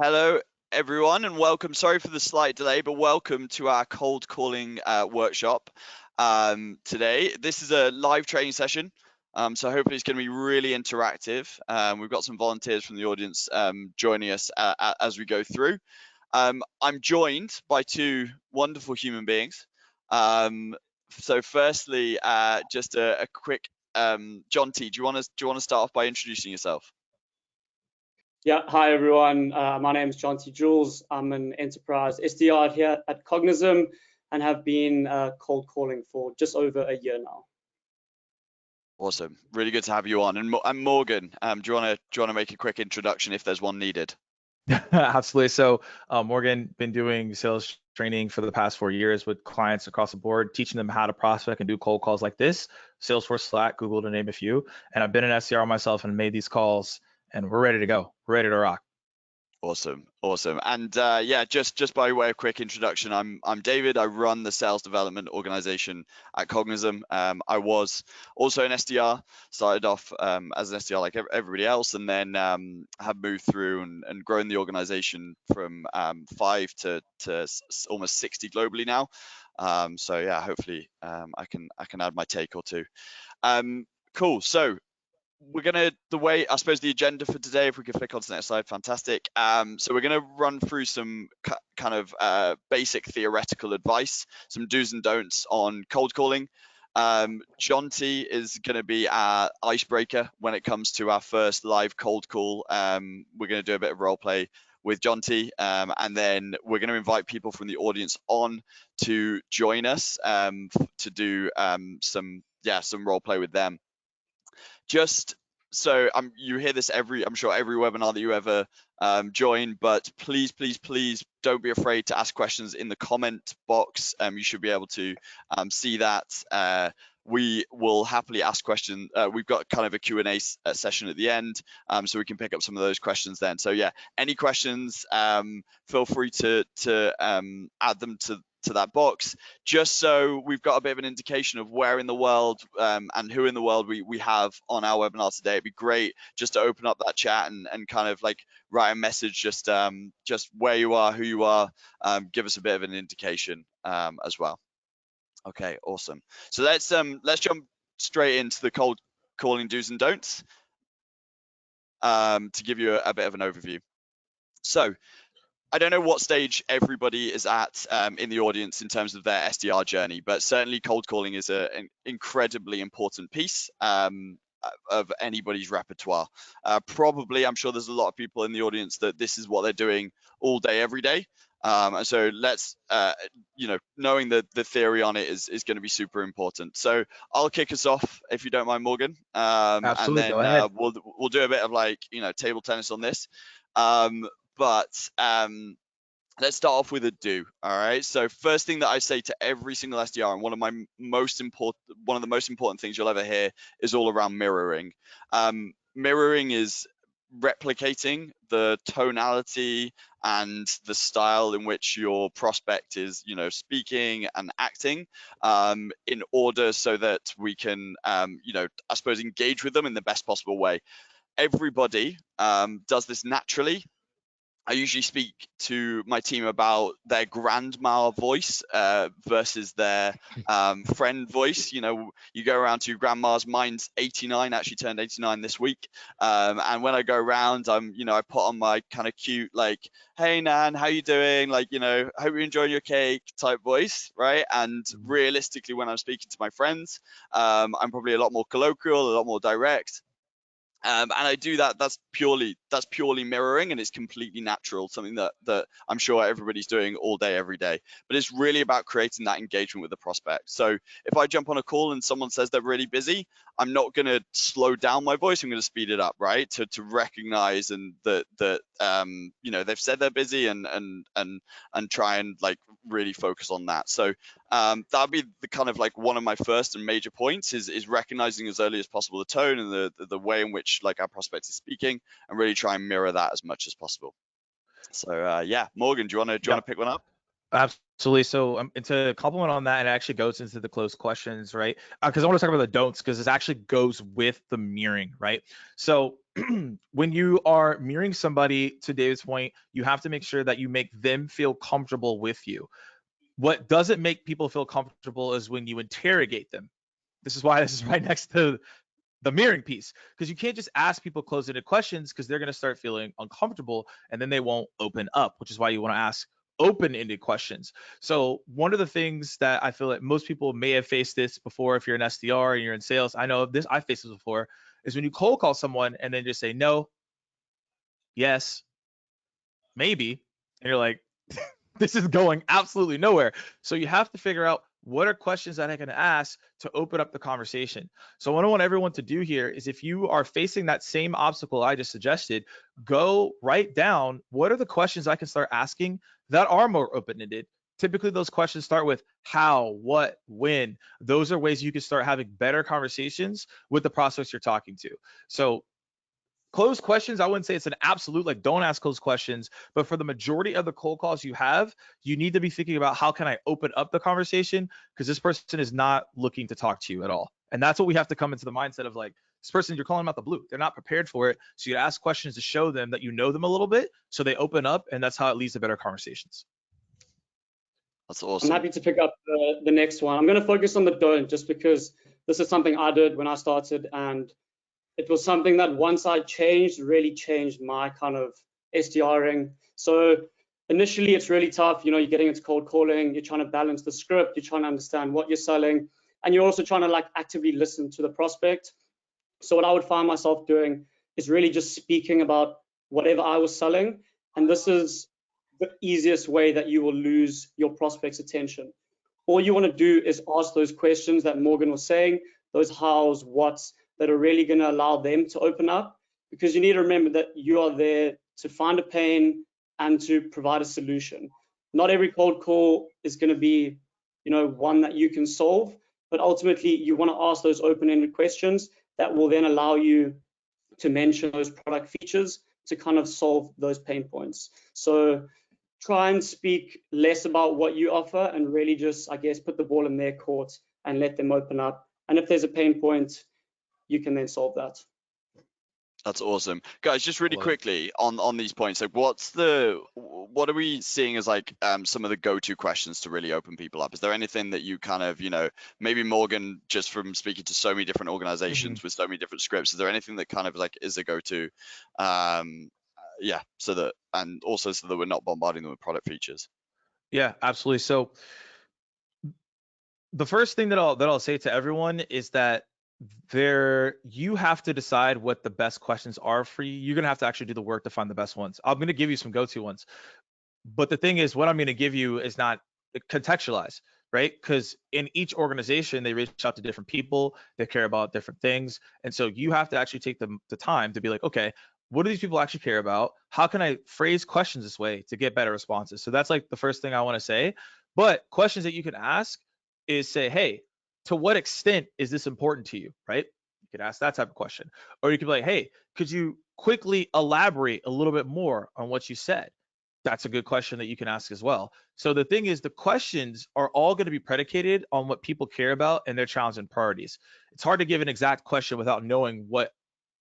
Hello, everyone, and welcome. Sorry for the slight delay, but welcome to our cold calling workshop today. This is a live training session, so hopefully it's going to be really interactive. We've got some volunteers from the audience joining us as we go through. I'm joined by two wonderful human beings. So firstly, just a quick, John T, do you want to start off by introducing yourself? Yeah, hi everyone. My name is John T. Jules. I'm an enterprise SDR here at Cognism and have been cold calling for just over a year now. Awesome, really good to have you on. And Morgan, do you want to make a quick introduction if there's one needed? Absolutely. So Morgan, been doing sales training for the past 4 years with clients across the board, teaching them how to prospect and do cold calls like this, Salesforce, Slack, Google, to name a few. And I've been an SDR myself and made these calls, and we're ready to go. We're ready to rock. Awesome. And yeah, just by way of quick introduction, I'm David. I run the sales development organization at Cognism. I was also an SDR, started off as an SDR like everybody else, and then have moved through and grown the organization from 5 to almost 60 globally now. So yeah, hopefully I can add my take or two. Cool. So the agenda for today, if we could flick on to the next slide, fantastic. So we're gonna run through some kind of basic theoretical advice, some do's and don'ts on cold calling. John T is gonna be our icebreaker when it comes to our first live cold call. We're gonna do a bit of role play with John T, and then we're going to invite people from the audience on to join us to do some role play with them. Just so you hear this I'm sure every webinar that you ever join, but please don't be afraid to ask questions in the comment box. You should be able to see that. We will happily ask questions. We've got kind of a Q&A session at the end, so we can pick up some of those questions then. So yeah, any questions, feel free to add them to that box, just so we've got a bit of an indication of where in the world and who in the world we have on our webinar today. It'd be great just to open up that chat and kind of like write a message, just where you are, who you are, give us a bit of an indication as well. Okay, awesome. So let's jump straight into the cold calling do's and don'ts to give you a bit of an overview. So I don't know what stage everybody is at in the audience in terms of their SDR journey, but certainly cold calling is an incredibly important piece of anybody's repertoire. Probably, I'm sure there's a lot of people in the audience that this is what they're doing all day, every day. And so let's, knowing the theory on it is going to be super important. So I'll kick us off if you don't mind, Morgan. Absolutely, and then go ahead. We'll do a bit of like, table tennis on this. But let's start off with a do. All right. So first thing that I say to every single SDR, and one of the most important things you'll ever hear, is all around mirroring. Mirroring is replicating the tonality and the style in which your prospect is, speaking and acting, in order so that we can, I suppose, engage with them in the best possible way. Everybody does this naturally. I usually speak to my team about their grandma voice versus their friend voice. You go around to grandma's. Mine's 89, actually turned 89 this week. And when I go around, I put on my kind of cute, like, hey, Nan, how you doing? Like, hope you're enjoying your cake type voice, right? And realistically, when I'm speaking to my friends, I'm probably a lot more colloquial, a lot more direct. And I do that. That's purely mirroring, and it's completely natural. Something that I'm sure everybody's doing all day, every day. But it's really about creating that engagement with the prospect. So if I jump on a call and someone says they're really busy, I'm not going to slow down my voice. I'm going to speed it up, right? To recognize and that they've said they're busy and try and like really focus on that. So that'll be the kind of like one of my first and major points is recognizing as early as possible the tone and the way in which like our prospect is speaking, and really try and mirror that as much as possible. So yeah, Morgan, do you want to pick one up? Absolutely. So to compliment on that, it actually goes into the closed questions, right? Because I want to talk about the don'ts, because this actually goes with the mirroring, right? So when you are mirroring somebody, to David's point, you have to make sure that you make them feel comfortable with you. What doesn't make people feel comfortable is when you interrogate them. This is why this is right next to the mirroring piece, because you can't just ask people closed-ended questions, because they're going to start feeling uncomfortable and then they won't open up, which is why you want to ask open-ended questions. So one of the things that I feel like most people may have faced this before, if you're an SDR and you're in sales, I know this, I faced this before, is when you cold call someone and then just say no, yes, maybe, and you're like, this is going absolutely nowhere. So you have to figure out what are questions that I can ask to open up the conversation. So what I want everyone to do here is, if you are facing that same obstacle I just suggested, go write down what are the questions I can start asking that are more open-ended. Typically those questions start with how, what, when. Those are ways you can start having better conversations with the prospects you're talking to. So closed questions, I wouldn't say it's an absolute, like, don't ask closed questions, but for the majority of the cold calls you have, you need to be thinking about, how can I open up the conversation? Because this person is not looking to talk to you at all. And that's what we have to come into the mindset of, like, this person, you're calling them out the blue. They're not prepared for it. So you ask questions to show them that you know them a little bit, so they open up, and that's how it leads to better conversations. That's awesome. I'm happy to pick up the next one. I'm going to focus on the don't, just because this is something I did when I started, and it was something that once I changed, really changed my kind of SDRing. So initially it's really tough. You know, you're getting into cold calling, you're trying to balance the script, you're trying to understand what you're selling, and you're also trying to, like, actively listen to the prospect. So what I would find myself doing is really just speaking about whatever I was selling. And this is the easiest way that you will lose your prospect's attention. All you want to do is ask those questions that Morgan was saying, those hows, whats, that are really going to allow them to open up, because you need to remember that you are there to find a pain and to provide a solution. Not every cold call is going to be, you know, one that you can solve, but ultimately you want to ask those open-ended questions that will then allow you to mention those product features to kind of solve those pain points. So try and speak less about what you offer and really just, I guess, put the ball in their court and let them open up. And if there's a pain point, you can then solve that. That's awesome, guys. Just really quickly on these points, like, what are we seeing as, like, some of the go-to questions to really open people up? Is there anything that you kind of, you know, maybe Morgan, just from speaking to so many different organizations with so many different scripts, is there anything that kind of, like, is a go-to? Yeah, so that, and also so that we're not bombarding them with product features. Yeah, absolutely. So the first thing that I'll say to everyone is that you have to decide what the best questions are for you. You're gonna have to actually do the work to find the best ones. I'm gonna give you some go-to ones, but the thing is, what I'm gonna give you is not contextualized, right? Because in each organization, they reach out to different people, they care about different things, and so you have to actually take the time to be like, okay, what do these people actually care about? How can I phrase questions this way to get better responses? So that's, like, the first thing I want to say. But questions that you can ask is, say, hey, to what extent is this important to you, right? You could ask that type of question. Or you could be like, hey, could you quickly elaborate a little bit more on what you said? That's a good question that you can ask as well. So the thing is, the questions are all going to be predicated on what people care about and their challenges and priorities. It's hard to give an exact question without knowing what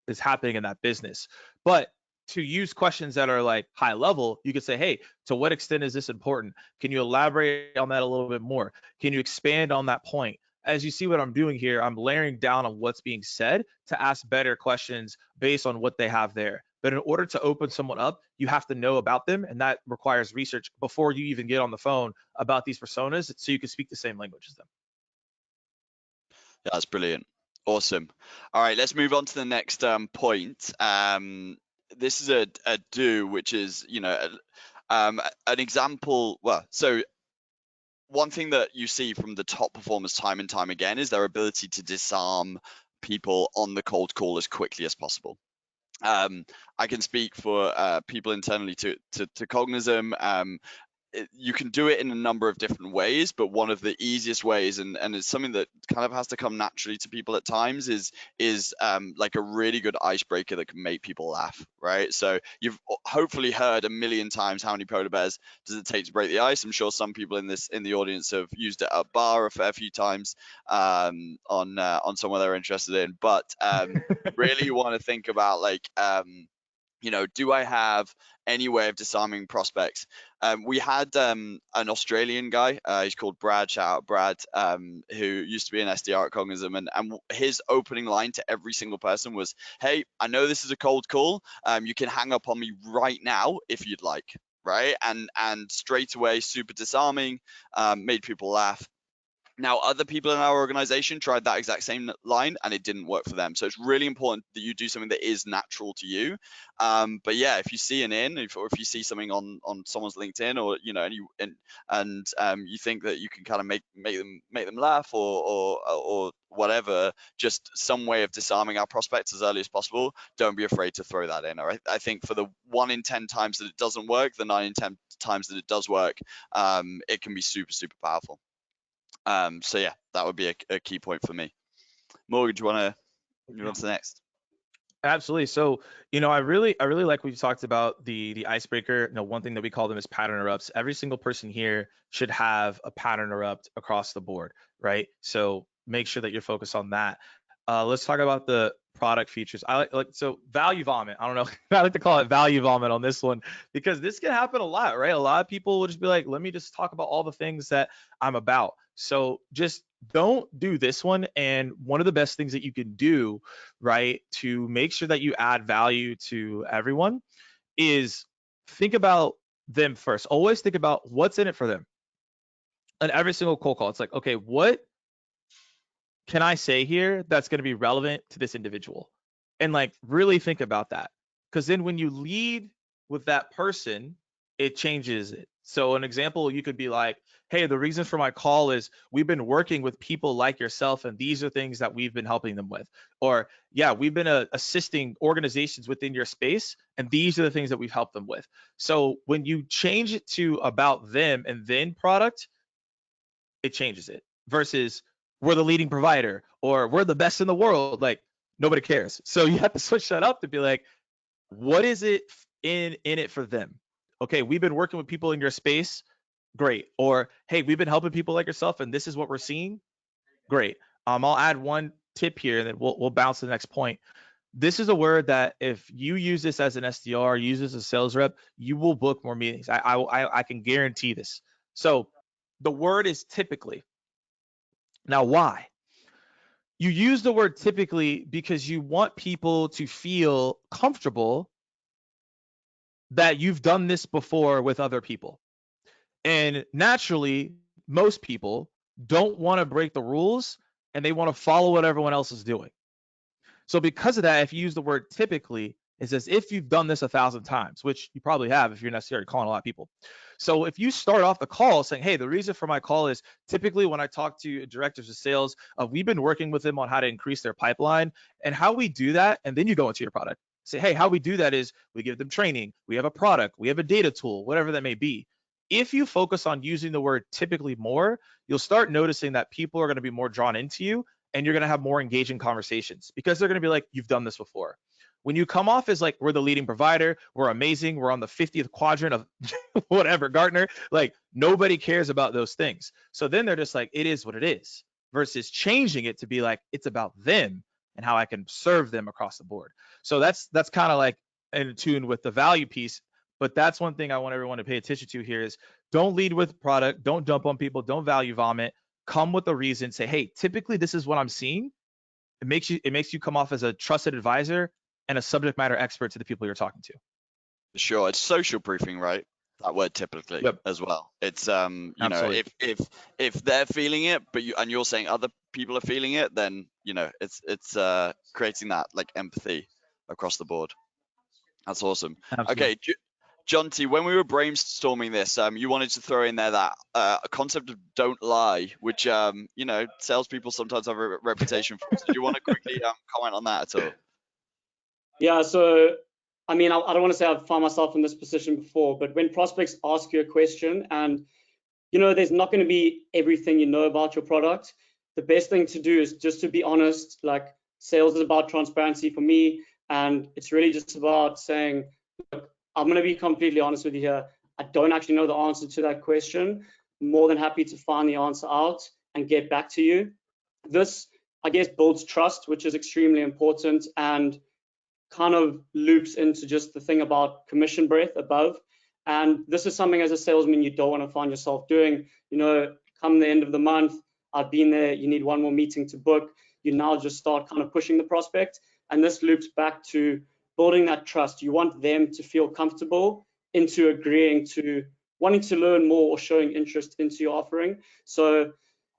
is happening in that business. But to use questions that are, like, high level, you could say, hey, to what extent is this important? Can you elaborate on that a little bit more? Can you expand on that point? As you see what I'm doing here, I'm layering down on what's being said to ask better questions based on what they have there. But in order to open someone up, you have to know about them, and that requires research before you even get on the phone about these personas, so you can speak the same language as them. Yeah, that's brilliant. Awesome. All right, let's move on to the next point. This is a do, which is, you know, an example. Well, so one thing that you see from the top performers time and time again is their ability to disarm people on the cold call as quickly as possible. I can speak for people internally to Cognism. you can do it in a number of different ways, but one of the easiest ways, and it's something that kind of has to come naturally to people at times, is like a really good icebreaker that can make people laugh, right? So you've hopefully heard a million times, how many polar bears does it take to break the ice? I'm sure some people in the audience have used it at bar a fair few times on somewhere they're interested in, but really you want to think about, like, do I have any way of disarming prospects? We had an Australian guy, he's called Brad, shout out Brad, who used to be an SDR at Cognism, and his opening line to every single person was, hey, I know this is a cold call, you can hang up on me right now if you'd like, right? And straight away, super disarming, made people laugh. Now, other people in our organization tried that exact same line and it didn't work for them. So it's really important that you do something that is natural to you. But yeah, if you see an or if you see something on someone's LinkedIn, or and you think that you can kind of make them laugh or whatever, just some way of disarming our prospects as early as possible, don't be afraid to throw that in. All right. I think for the 1 in 10 times that it doesn't work, the 9 in 10 times that it does work, it can be super, super powerful. So yeah, that would be a key point for me. Morgan, do you want to move on to the next? Absolutely. So, I really like what you talked about, the icebreaker. One thing that we call them is pattern interrupts. Every single person here should have a pattern interrupt across the board, right? So make sure that you're focused on that. Let's talk about the product features. I like so value vomit. I don't know. I like to call it value vomit on this one, because this can happen a lot, right? A lot of people will just be like, let me just talk about all the things that I'm about. So just don't do this one. And one of the best things that you can do, right, to make sure that you add value to everyone is think about them first. Always think about what's in it for them. And every single cold call, it's like, okay, what can I say here that's going to be relevant to this individual? And like really think about that. Because then when you lead with that person, it changes it. So an example, you could be like, hey, the reason for my call is we've been working with people like yourself, and these are things that we've been helping them with. Or, yeah, we've been assisting organizations within your space, and these are the things that we've helped them with. So when you change it to about them and then product, it changes it, versus we're the leading provider or we're the best in the world. Like, nobody cares. So you have to switch that up to be like, what is it in it for them? Okay, we've been working with people in your space, great. Or, hey, we've been helping people like yourself, and this is what we're seeing, great. I'll add one tip here, and then we'll bounce to the next point. This is a word that if you use this as an SDR, use this as a sales rep, you will book more meetings. I can guarantee this. So the word is typically. Now, why? You use the word typically because you want people to feel comfortable that you've done this before with other people. And naturally, most people don't want to break the rules, and they want to follow what everyone else is doing. So because of that, if you use the word typically, it's as if you've done this 1,000 times, which you probably have if you're necessarily calling a lot of people. So if you start off the call saying, hey, the reason for my call is typically when I talk to directors of sales, we've been working with them on how to increase their pipeline and how we do that. And then you go into your product. Say, hey, how we do that is we give them training, we have a product, we have a data tool, whatever that may be. If you focus on using the word typically more, you'll start noticing that people are going to be more drawn into you, and you're going to have more engaging conversations because they're going to be like, you've done this before. When you come off as like, we're the leading provider, we're amazing, we're on the 50th quadrant of whatever, Gartner, like nobody cares about those things. So then they're just like, it is what it is, versus changing it to be like, it's about them and how I can serve them across the board. So that's kind of like in tune with the value piece. But that's one thing I want everyone to pay attention to here is don't lead with product, don't dump on people, don't value vomit. Come with a reason, say, hey, typically this is what I'm seeing. It makes you come off as a trusted advisor and a subject matter expert to the people you're talking to. Sure, it's social proofing, right? That word typically as well. It's if they're feeling it, but you're saying other people are feeling it, then it's creating that like empathy across the board. That's awesome. Absolutely. Okay, John T, when we were brainstorming this, you wanted to throw in there that a concept of don't lie, which salespeople sometimes have a reputation for. So do you want to quickly comment on that at all? Yeah, so I mean, I don't want to say I've found myself in this position before, but when prospects ask you a question and, you know, there's not going to be everything you know about your product, the best thing to do is just to be honest. Like, sales is about transparency for me, and it's really just about saying, look, I'm going to be completely honest with you here. I don't actually know the answer to that question. I'm more than happy to find the answer out and get back to you. This, I guess, builds trust, which is extremely important, and kind of loops into just the thing about commission breath above. And this is something as a salesman you don't want to find yourself doing. You know, come the end of the month, I've been there, you need one more meeting to book. You now just start kind of pushing the prospect. And this loops back to building that trust. You want them to feel comfortable into agreeing to wanting to learn more or showing interest into your offering. So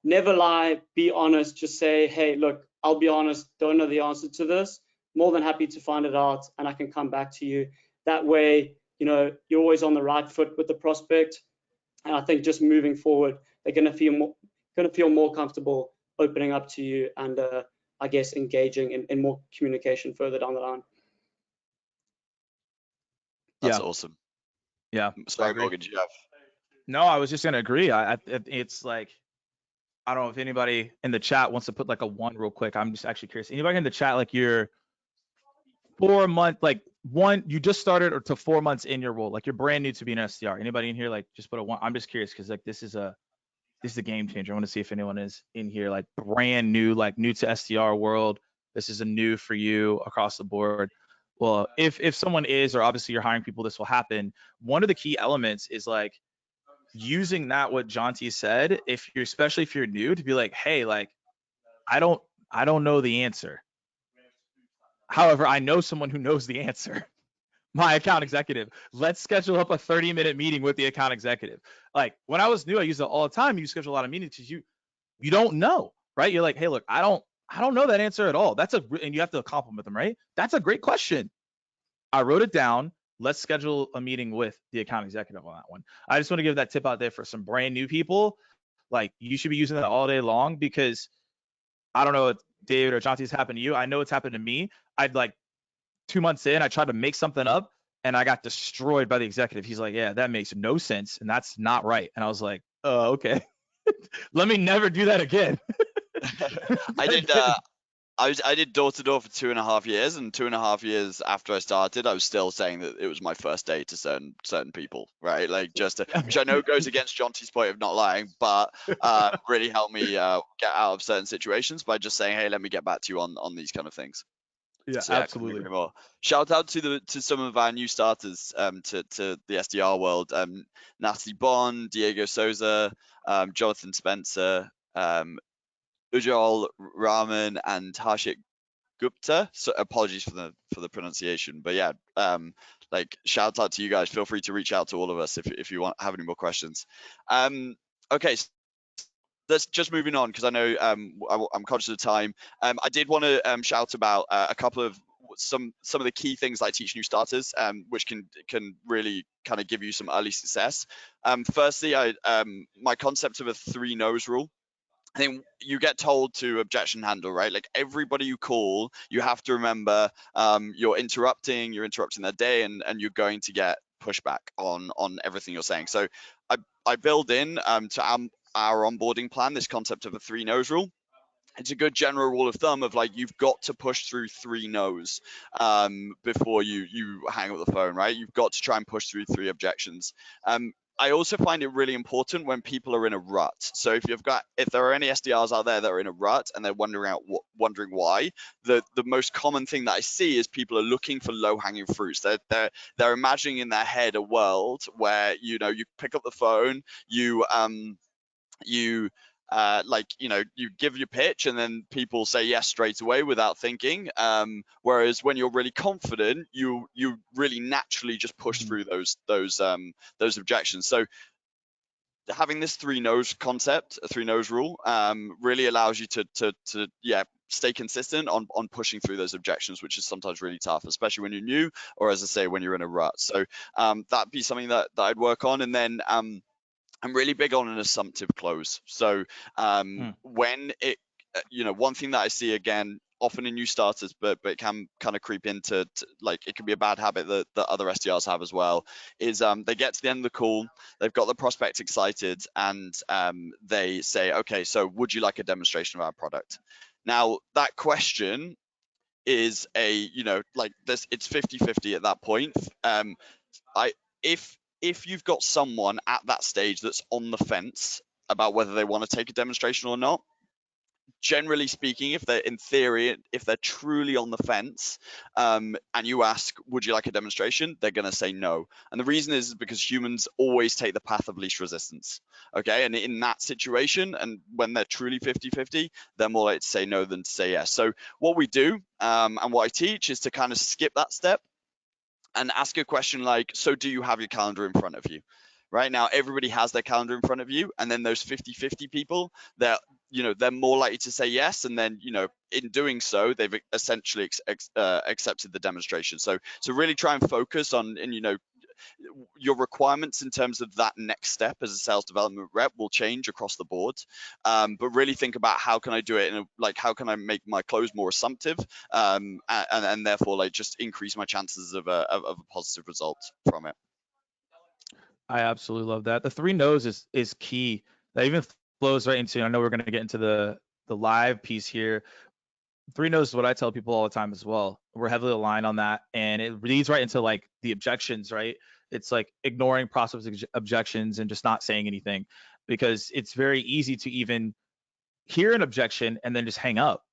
never lie, be honest, just say, hey, look, I'll be honest, don't know the answer to this. More than happy to find it out, and I can come back to you. That way, you know, you're always on the right foot with the prospect. And I think just moving forward, they're going to feel more comfortable opening up to you and I guess engaging in more communication further down the line. That's Yeah. awesome. Yeah. Sorry, Morgan, do you have? No, I was just gonna agree. It's like, I don't know if anybody in the chat wants to put like a 1 real quick. I'm just actually curious. Anybody in the chat, like, you're 4 months, like you just started or to 4 months in your role, like you're brand new to being an SDR. Anybody in here, like, just put a 1? I'm just curious because like this is a game changer. I want to see if anyone is in here like brand new, like new to SDR world. This is a new for you across the board. Well, if someone is, or obviously you're hiring people, this will happen. One of the key elements is like using that, what Jonty said, especially if you're new, to be like, hey, like, I don't know the answer. However, I know someone who knows the answer. My account executive. Let's schedule up a 30-minute meeting with the account executive. Like, when I was new, I used it all the time. You schedule a lot of meetings because you don't know, right? You're like, hey, look, I don't know that answer at all. And you have to compliment them, right? That's a great question. I wrote it down. Let's schedule a meeting with the account executive on that one. I just want to give that tip out there for some brand new people. Like, you should be using that all day long, because I don't know if David or Jonty's happened to you. I know it's happened to me. I'd like 2 months in, I tried to make something up and I got destroyed by the executive. He's like, yeah, that makes no sense and that's not right. And I was like, oh, okay. Let me never do that again. I did door to door for 2.5 years, and 2.5 years after I started, I was still saying that it was my first day to certain people, right? Like, which I know goes against Jonty's point of not lying, but really helped me get out of certain situations by just saying, hey, let me get back to you on these kind of things. Yeah, So, absolutely. More. Shout out to some of our new starters to the SDR world. Natalie Bond, Diego Souza, Jonathan Spencer, Ujjwal Rahman, and Harshit Gupta. So apologies for the pronunciation, but yeah, like, shout out to you guys. Feel free to reach out to all of us if you have any more questions. Okay. So let's just moving on, because I know I'm conscious of time. I did want to shout about a couple of some of the key things I teach new starters, which can really kind of give you some early success. Firstly, my concept of a 3 no's rule. I think you get told to objection handle, right? Like, everybody you call, you have to remember you're interrupting their day, and you're going to get pushback on everything you're saying. So I build in to our onboarding plan this concept of a 3 no's rule. It's a good general rule of thumb of like, you've got to push through 3 no's before you hang up the phone, right? You've got to try and push through 3 objections. I also find it really important when people are in a rut. So if there are any SDRs out there that are in a rut and they're wondering why, the most common thing that I see is people are looking for low-hanging fruits. They're imagining in their head a world where, you pick up the phone, you give your pitch and then people say yes straight away without thinking. Whereas when you're really confident, you really naturally just push through those objections. So having this 3 no's concept, a 3 no's rule, really allows you to stay consistent on pushing through those objections, which is sometimes really tough, especially when you're new, or as I say, when you're in a rut. So that'd be something that I'd work on. And then I'm really big on an assumptive close. So when one thing that I see again often in new starters, but it can kind of creep into like, it can be a bad habit that other SDRs have as well, is they get to the end of the call, they've got the prospect excited, and they say, okay, so would you like a demonstration of our product? Now, that question is a, you know, like this, it's 50-50 at that point. If you've got someone at that stage that's on the fence about whether they want to take a demonstration or not, generally speaking, if they're in theory, if they're truly on the fence, and you ask, would you like a demonstration? They're going to say no. And the reason is because humans always take the path of least resistance. Okay. And in that situation, and when they're truly 50-50, they're more likely to say no than to say yes. So what we do, and what I teach, is to kind of skip that step and ask a question like, so do you have your calendar in front of you? Right now, everybody has their calendar in front of you, and then those 50-50 people, they're more likely to say yes, and then, in doing so, they've essentially accepted the demonstration. So really try and focus on, and your requirements in terms of that next step as a sales development rep will change across the board, but really think about how can I do it how can I make my close more assumptive, and therefore like just increase my chances of a positive result from it. I absolutely love that. The 3 no's is key. That even flows right into, I know we're going to get into the live piece here. 3 no's is what I tell people all the time as well. We're heavily aligned on that, and it leads right into like the objections, right? It's like ignoring prospect objections and just not saying anything, because it's very easy to even hear an objection and then just hang up,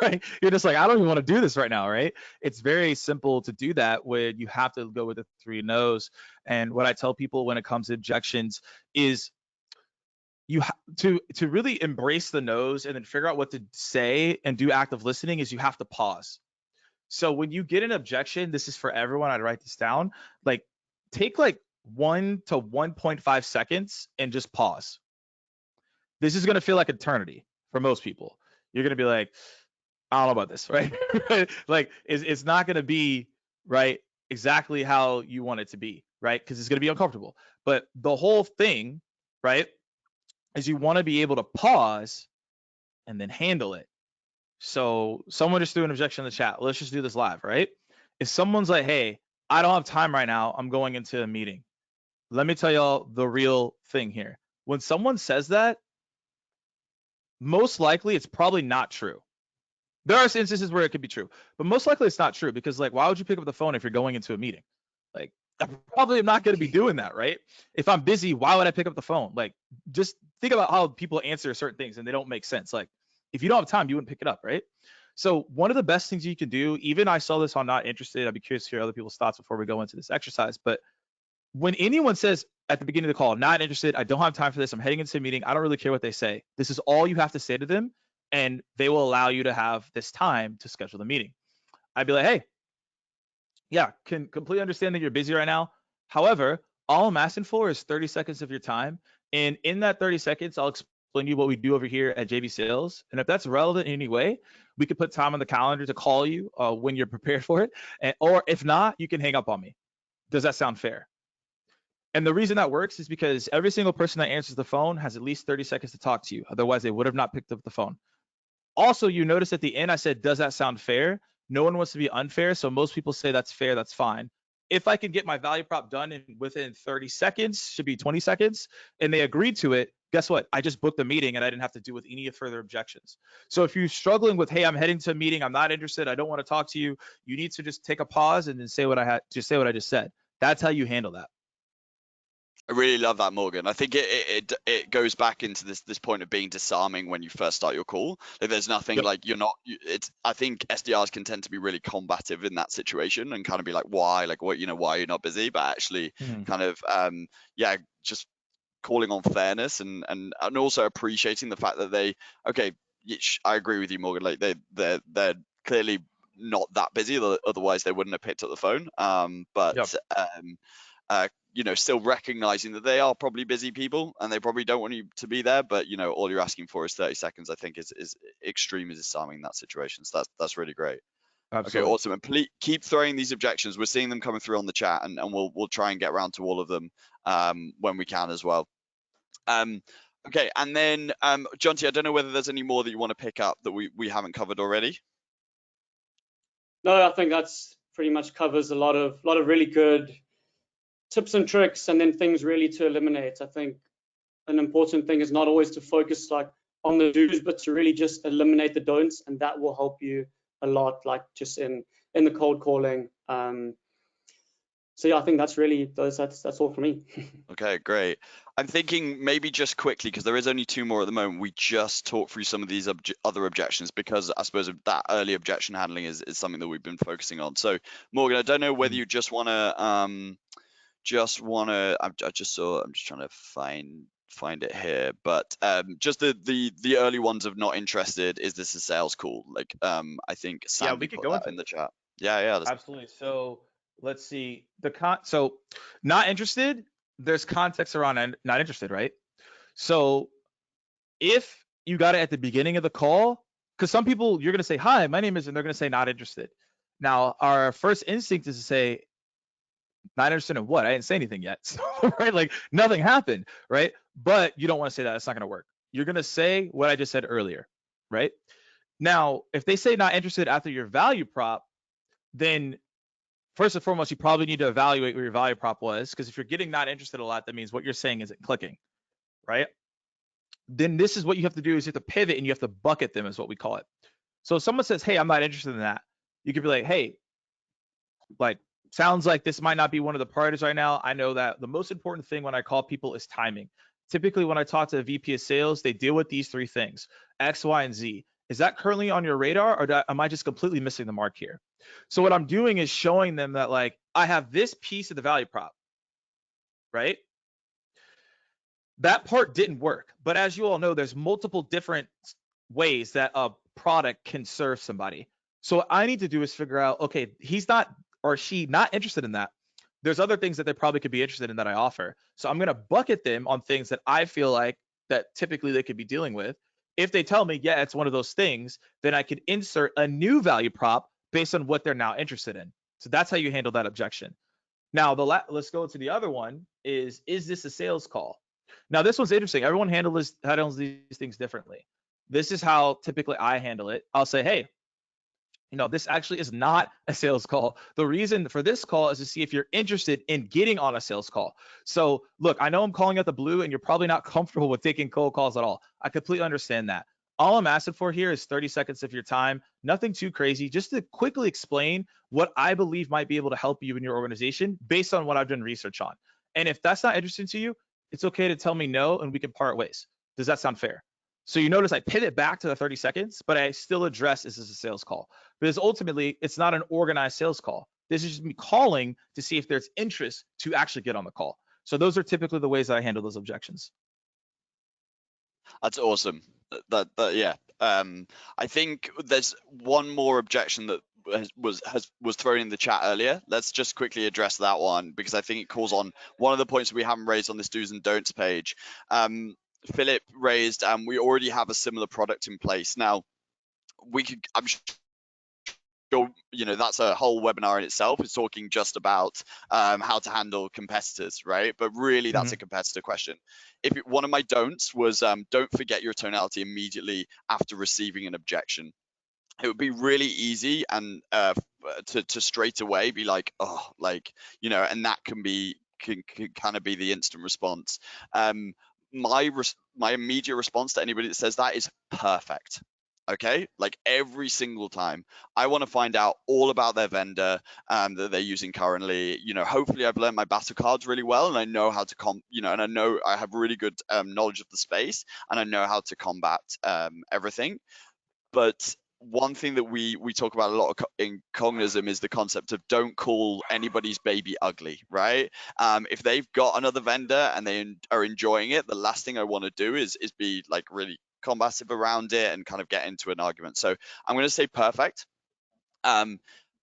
right? You're just like, I don't even want to do this right now, right? It's very simple to do that when you have to go with the 3 no's. And what I tell people when it comes to objections is you to really embrace the no's and then figure out what to say and do active listening is you have to pause. So when you get an objection, this is for everyone, I'd write this down, like take like 1 to 1.5 seconds and just pause. This is going to feel like eternity for most people. You're going to be like, I don't know about this, right? Like it's not going to be right exactly how you want it to be, right? Because it's going to be uncomfortable. But the whole thing, right, is you want to be able to pause and then handle it. So someone just threw an objection in the chat. Let's just do this live, right? If someone's like, hey, I don't have time right now, I'm going into a meeting. Let me tell y'all the real thing here. When someone says that, most likely it's probably not true. There are instances where it could be true, but most likely it's not true, because like, why would you pick up the phone if you're going into a meeting? Like, I probably am not going to be doing that, right? If I'm busy, why would I pick up the phone? Like, just think about how people answer certain things and they don't make sense. Like, if you don't have time, you wouldn't pick it up, right? So one of the best things you can do, even I saw this on Not Interested, I'd be curious to hear other people's thoughts before we go into this exercise, but when anyone says at the beginning of the call, not interested, I don't have time for this, I'm heading into a meeting, I don't really care what they say, this is all you have to say to them, and they will allow you to have this time to schedule the meeting. I'd be like, hey, yeah, can completely understand that you're busy right now. However, all I'm asking for is 30 seconds of your time. And in that 30 seconds, I'll explain to you what we do over here at JV Sales. And if that's relevant in any way, we could put time on the calendar to call you when you're prepared for it. Or if not, you can hang up on me. Does that sound fair? And the reason that works is because every single person that answers the phone has at least 30 seconds to talk to you. Otherwise, they would have not picked up the phone. Also, you notice at the end, I said, does that sound fair? No one wants to be unfair, so most people say that's fair, that's fine. If I can get my value prop done within 30 seconds, should be 20 seconds, and they agreed to it, guess what? I just booked the meeting and I didn't have to deal with any further objections. So if you're struggling with, hey, I'm heading to a meeting, I'm not interested, I don't want to talk to you, you need to just take a pause and then say what I just said. That's how you handle that. I really love that, Morgan. I think it goes back into this point of being disarming when you first start your call. Like, there's nothing like you're not. I think SDRs can tend to be really combative in that situation and kind of be like, why, like what, why you're not busy, but actually kind of just calling on fairness and also appreciating the fact that I agree with you, Morgan. Like they're clearly not that busy, otherwise they wouldn't have picked up the phone. Still recognizing that they are probably busy people and they probably don't want you to be there, but all you're asking for is 30 seconds, I think is extremely disarming in that situation. So that's really great. Absolutely. Okay, awesome. And please keep throwing these objections. We're seeing them coming through on the chat, and we'll try and get around to all of them when we can as well. Okay, and then Jonty, I don't know whether there's any more that you want to pick up that we haven't covered already. No, I think that's pretty much covers a lot of really good tips and tricks, and then things really to eliminate. I think an important thing is not always to focus like on the do's, but to really just eliminate the don'ts, and that will help you a lot, like just in the cold calling. So yeah, I think that's really that's all for me. Okay, great. I'm thinking maybe just quickly, because there is only 2 more at the moment, we just talk through some of these other objections, because I suppose that early objection handling is something that we've been focusing on. So Morgan, I don't know whether you just want to I'm just trying to find it here, but just the early ones of not interested. Is this a sales call? Like I think Yeah, Sandy we could put go that into in the chat. Yeah, absolutely. So let's see so not interested. There's context around not interested, right? So if you got it at the beginning of the call, because some people you're gonna say hi, my name is, and they're gonna say not interested. Now our first instinct is to say not interested in what? I didn't say anything yet, so, right? Like nothing happened, right? But you don't want to say that. It's not gonna work. You're gonna say what I just said earlier, right? Now, if they say not interested after your value prop, then first and foremost, you probably need to evaluate what your value prop was, because if you're getting not interested a lot, that means what you're saying isn't clicking, right? Then this is what you have to do, is you have to pivot and you have to bucket them, is what we call it. So if someone says, hey, I'm not interested in that, you could be like, hey, like, sounds like this might not be one of the priorities right now. I know that the most important thing when I call people is timing. Typically, when I talk to a VP of sales, they deal with these 3 things, X, Y, and Z. Is that currently on your radar, or am I just completely missing the mark here? So what I'm doing is showing them that, like, I have this piece of the value prop, right? That part didn't work. But as you all know, there's multiple different ways that a product can serve somebody. So what I need to do is figure out, okay, he's not or she not interested in that. There's other things that they probably could be interested in that I offer. So I'm going to bucket them on things that I feel like that typically they could be dealing with. If they tell me, yeah, it's one of those things, then I could insert a new value prop based on what they're now interested in. So that's how you handle that objection. Now, let's go to the other one is this a sales call? Now, this one's interesting. Everyone handles these things differently. This is how typically I handle it. I'll say, hey, this actually is not a sales call. The reason for this call is to see if you're interested in getting on a sales call. So look, I know I'm calling out the blue and you're probably not comfortable with taking cold calls at all. I completely understand that. All I'm asking for here is 30 seconds of your time, nothing too crazy, just to quickly explain what I believe might be able to help you in your organization based on what I've done research on. And if that's not interesting to you, it's okay to tell me no and we can part ways. Does that sound fair? So you notice I pivot back to the 30 seconds, but I still address this as a sales call. Because ultimately, it's not an organized sales call. This is just me calling to see if there's interest to actually get on the call. So those are typically the ways that I handle those objections. That's awesome. Yeah. I think there's one more objection that was thrown in the chat earlier. Let's just quickly address that one, because I think it calls on one of the points that we haven't raised on this do's and don'ts page. Philip raised, we already have a similar product in place. Now, I'm sure, that's a whole webinar in itself. It's talking just about how to handle competitors, right? But really, that's a competitor question. One of my don'ts was don't forget your tonality immediately after receiving an objection. It would be really easy and to straight away be like, oh, and that can kind of be the instant response. My immediate response to anybody that says that is perfect. Okay, like every single time I want to find out all about their vendor that they're using currently. Hopefully I've learned my battle cards really well, and I know how to and I know I have really good knowledge of the space, and I know how to combat everything. But one thing that we talk about a lot in Cognism is the concept of don't call anybody's baby ugly, right? If they've got another vendor and they are enjoying it, the last thing I want to do is be like really combative around it and kind of get into an argument. So I'm going to say perfect.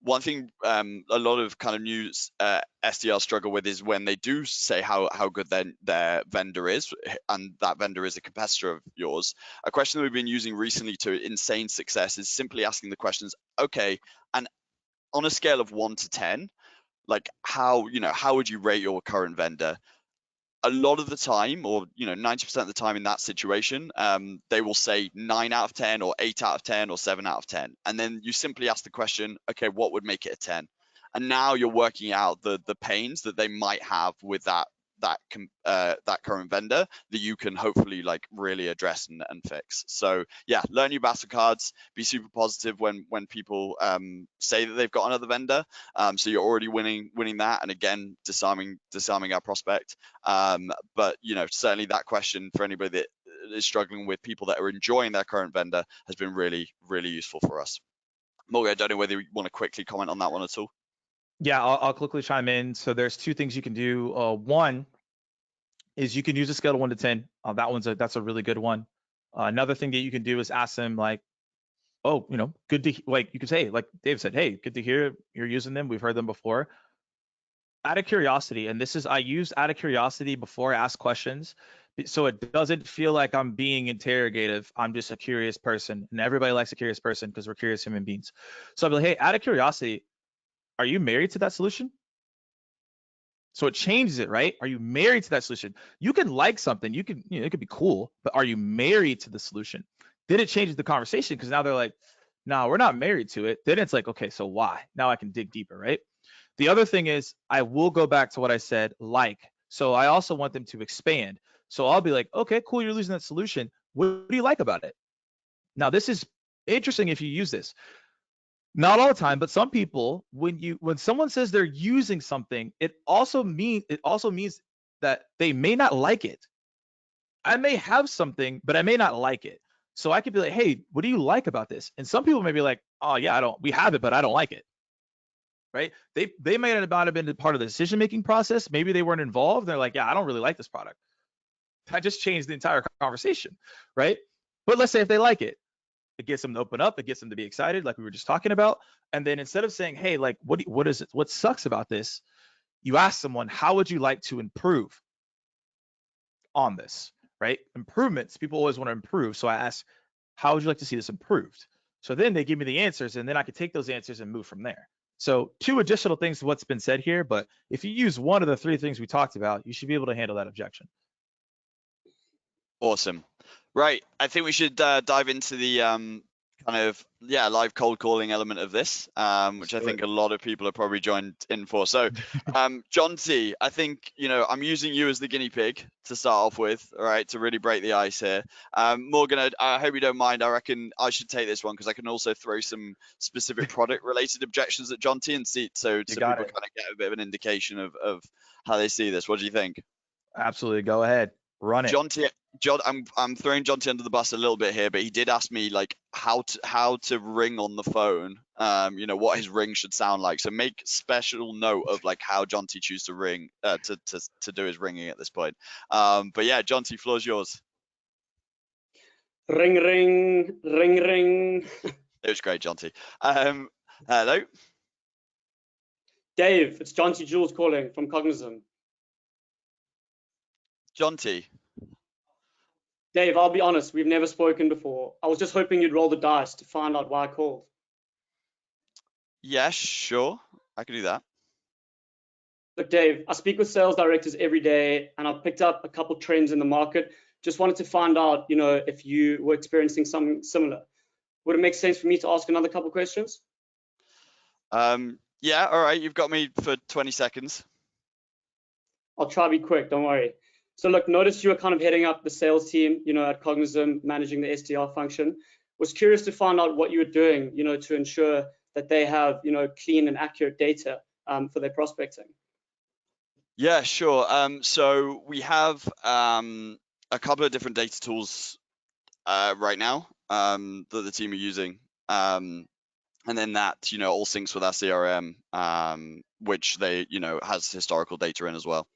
One thing a lot of kind of new SDRs struggle with is when they do say how good their vendor is, and that vendor is a competitor of yours. A question that we've been using recently to insane success is simply asking the questions, okay, and on a scale of 1 to 10, like how would you rate your current vendor? a lot of the time, or 90% of the time in that situation, they will say 9 out of 10 or 8 out of 10 or 7 out of 10. And then you simply ask the question, okay, what would make it a 10? And now you're working out the pains that they might have with that current vendor that you can hopefully like really address and fix. So yeah, learn your battle cards, be super positive when people say that they've got another vendor. So you're already winning that, and again, disarming our prospect. But certainly that question for anybody that is struggling with people that are enjoying their current vendor has been really, really useful for us. Morgan, I don't know whether you want to quickly comment on that one at all. Yeah, I'll quickly chime in. So there's two things you can do. One is you can use a scale of 1 to 10. That's a really good one. Another thing that you can do is ask them like, oh, good to, like, you could say, like Dave said, hey, good to hear you're using them. We've heard them before. Out of curiosity, and I use out of curiosity before I ask questions, so it doesn't feel like I'm being interrogative. I'm just a curious person, and everybody likes a curious person because we're curious human beings. So I'll be like, hey, out of curiosity, are you married to that solution? So it changes it, right? Are you married to that solution? You can like something, it could be cool, but are you married to the solution? Then it changes the conversation because now they're like, no, we're not married to it. Then it's like, okay, so why? Now I can dig deeper, right? The other thing is I will go back to what I said, like. So I also want them to expand. So I'll be like, okay, cool, you're losing that solution. What do you like about it? Now, this is interesting if you use this. Not all the time, but some people, when someone says they're using something, it also means that they may not like it. I may have something, but I may not like it. So I could be like, hey, what do you like about this? And some people may be like, oh yeah, we have it, but I don't like it. Right? They may not have been part of the decision-making process. Maybe they weren't involved. They're like, yeah, I don't really like this product. That just changed the entire conversation, right? But let's say if they like it, it gets them to open up, it gets them to be excited, like we were just talking about. And then instead of saying, hey, like, what sucks about this? You ask someone, how would you like to improve on this, right? Improvements, people always want to improve. So I ask, how would you like to see this improved? So then they give me the answers, and then I can take those answers and move from there. So 2 additional things to what's been said here, but if you use one of the 3 things we talked about, you should be able to handle that objection. Awesome. Right. I think we should dive into the live cold calling element of this, which I think a lot of people are probably joined in for. So, John T, I think, I'm using you as the guinea pig to start off with, all right, to really break the ice here. Morgan, I hope you don't mind. I reckon I should take this one because I can also throw some specific product related objections at John T and see, so people kind of get a bit of an indication of how they see this. What do you think? Absolutely. Go ahead. Run it. I'm throwing John T under the bus a little bit here, but he did ask me like how to ring on the phone. What his ring should sound like. So make special note of like how John T chooses to ring to do his ringing at this point. But yeah, John T, floor's yours. Ring, ring, ring, ring. It was great, John T. Hello. Dave, it's John T. Jules calling from Cognism. John T. Dave, I'll be honest, we've never spoken before. I was just hoping you'd roll the dice to find out why I called. Yeah, sure. I can do that. Look, Dave, I speak with sales directors every day, and I've picked up a couple trends in the market. Just wanted to find out, if you were experiencing something similar. Would it make sense for me to ask another couple questions? Yeah, all right. You've got me for 20 seconds. I'll try to be quick, don't worry. So look, notice you were kind of heading up the sales team, at Cognism, managing the SDR function. Was curious to find out what you were doing, to ensure that they have, clean and accurate data for their prospecting. Yeah, sure. So we have a couple of different data tools right now that the team are using. And then that, all syncs with our CRM, which they, has historical data in as well.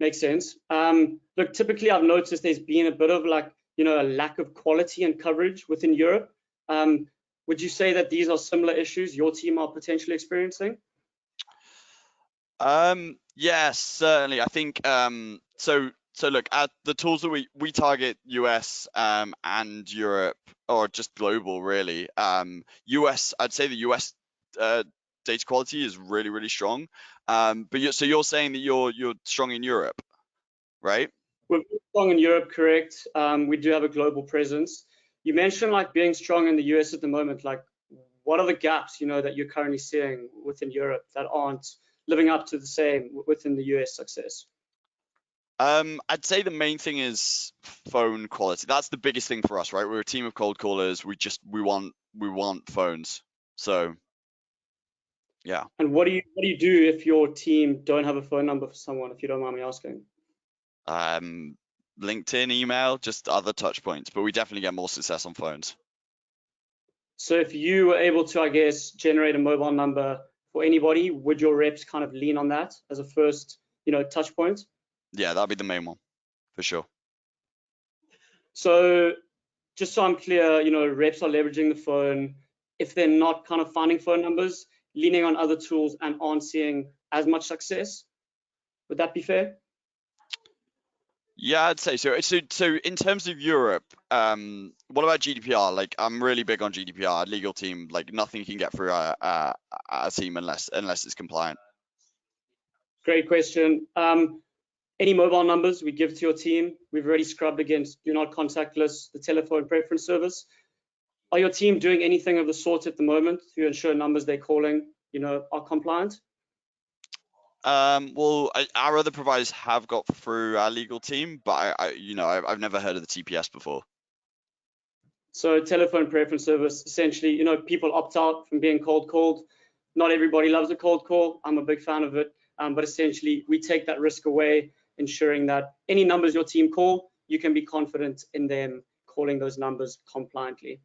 Makes sense. Look, typically I've noticed there's been a bit of like, a lack of quality and coverage within Europe. Would you say that these are similar issues your team are potentially experiencing? Yes, certainly. I think so look, at the tools that we target US and Europe, or just global really. US, I'd say the US data quality is really, really strong. But so you're saying that you're strong in Europe, right? We're strong in Europe, correct. We do have a global presence. You mentioned like being strong in the US at the moment. Like, what are the gaps, that you're currently seeing within Europe that aren't living up to the same within the US success? I'd say the main thing is phone quality. That's the biggest thing for us, right? We're a team of cold callers. We want phones. So yeah. And what do you do if your team don't have a phone number for someone, if you don't mind me asking? LinkedIn, email, just other touch points, but we definitely get more success on phones. So if you were able to, I guess, generate a mobile number for anybody, would your reps kind of lean on that as a first, touch point? Yeah, that'd be the main one for sure. So just so I'm clear, reps are leveraging the phone. If they're not kind of finding phone numbers, leaning on other tools and aren't seeing as much success. Would that be fair? Yeah, I'd say so. So in terms of Europe, what about GDPR? Like, I'm really big on GDPR. Legal team, like, nothing can get through a team unless it's compliant. Great question. Any mobile numbers we give to your team, we've already scrubbed against do not contact lists, the telephone preference service. Are your team doing anything of the sort at the moment to ensure numbers they're calling, are compliant? Well, our other providers have got through our legal team, but I've never heard of the TPS before. So telephone preference service, essentially, people opt out from being cold called. Not everybody loves a cold call. I'm a big fan of it. But essentially, we take that risk away, ensuring that any numbers your team call, you can be confident in them calling those numbers compliantly.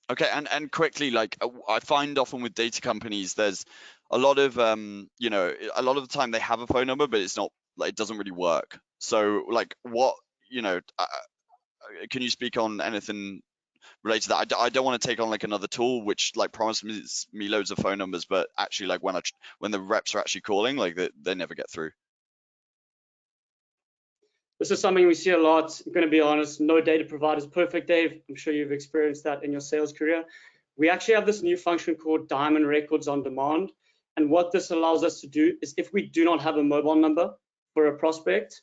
Okay, and quickly, like, I find often with data companies, there's a lot of a lot of the time they have a phone number, but it's not, like, it doesn't really work. So, like, what, can you speak on anything related to that? I don't want to take on like another tool which like promises me loads of phone numbers, but actually, like, when the reps are actually calling, like, they never get through. This is something we see a lot. I'm going to be honest, no data provider is perfect, Dave. I'm sure you've experienced that in your sales career. We actually have this new function called Diamond Records on Demand. And what this allows us to do is if we do not have a mobile number for a prospect,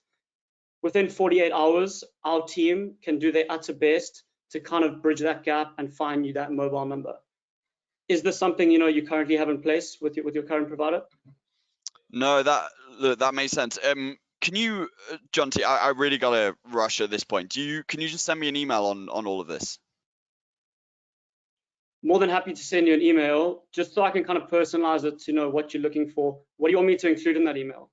within 48 hours, our team can do their utter best to kind of bridge that gap and find you that mobile number. Is this something you currently have in place with your current provider? No, that makes sense. Can you, John T, I really gotta rush at this point. Can you just send me an email on all of this? More than happy to send you an email, just so I can kind of personalize it to know what you're looking for. What do you want me to include in that email?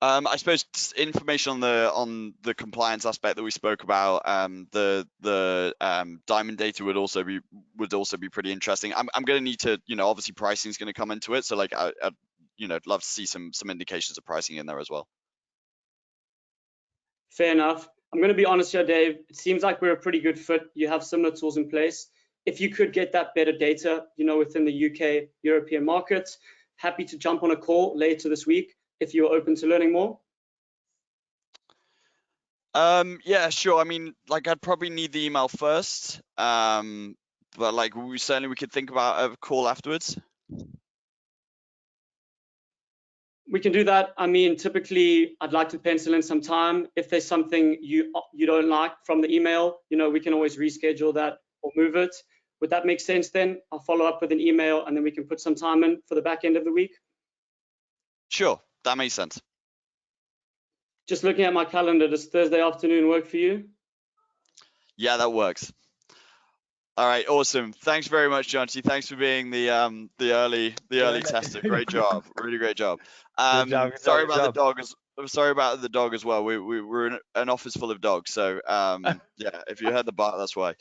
I suppose information on the compliance aspect that we spoke about. The diamond data would also be pretty interesting. I'm going to need to, obviously pricing is going to come into it, so like I'd love to see some indications of pricing in there as well. Fair enough. I'm going to be honest here, Dave. It seems like we're a pretty good fit. You have similar tools in place. If you could get that better data, within the UK, European markets, happy to jump on a call later this week if you're open to learning more. Yeah, sure. I mean, like, I'd probably need the email first. But like, we could think about a call afterwards. We can do that. I mean, typically, I'd like to pencil in some time. If there's something you don't like from the email, we can always reschedule that or move it. Would that make sense then? I'll follow up with an email and then we can put some time in for the back end of the week. Sure, that makes sense. Just looking at my calendar, does Thursday afternoon work for you? Yeah, that works. All right, awesome. Thanks very much, John T. Thanks for being the early tester. Great job, really great job. Sorry about the dog. I'm sorry about the dog as well. We're in an office full of dogs, so yeah. If you heard the bark, that's why.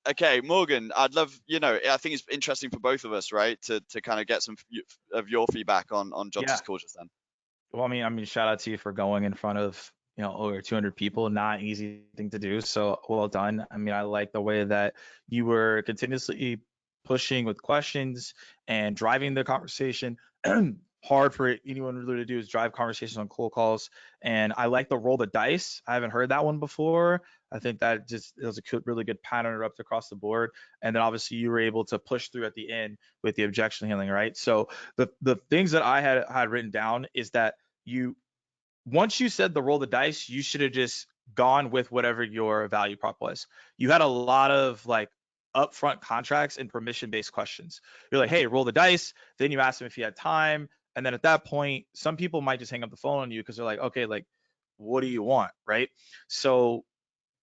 Okay, Morgan, I'd love, I think it's interesting for both of us, right, to kind of get some of your feedback on John T's call just then. Well, I mean, shout out to you for going in front of over 200 people. Not an easy thing to do. So well done. I mean, I like the way that you were continuously pushing with questions and driving the conversation. hard for anyone really to do is drive conversations on cold calls. And I like the roll the dice. I haven't heard that one before. I think that just was a really good pattern interrupt across the board. And then obviously you were able to push through at the end with the objection handling, right? So the things that I had written down is that once you said the roll the dice, you should have just gone with whatever your value prop was. You had a lot of like upfront contracts and permission-based questions. You're like, hey, roll the dice. Then you ask him if he had time. And then at that point, some people might just hang up the phone on you because they're like, okay, like, what do you want, right? So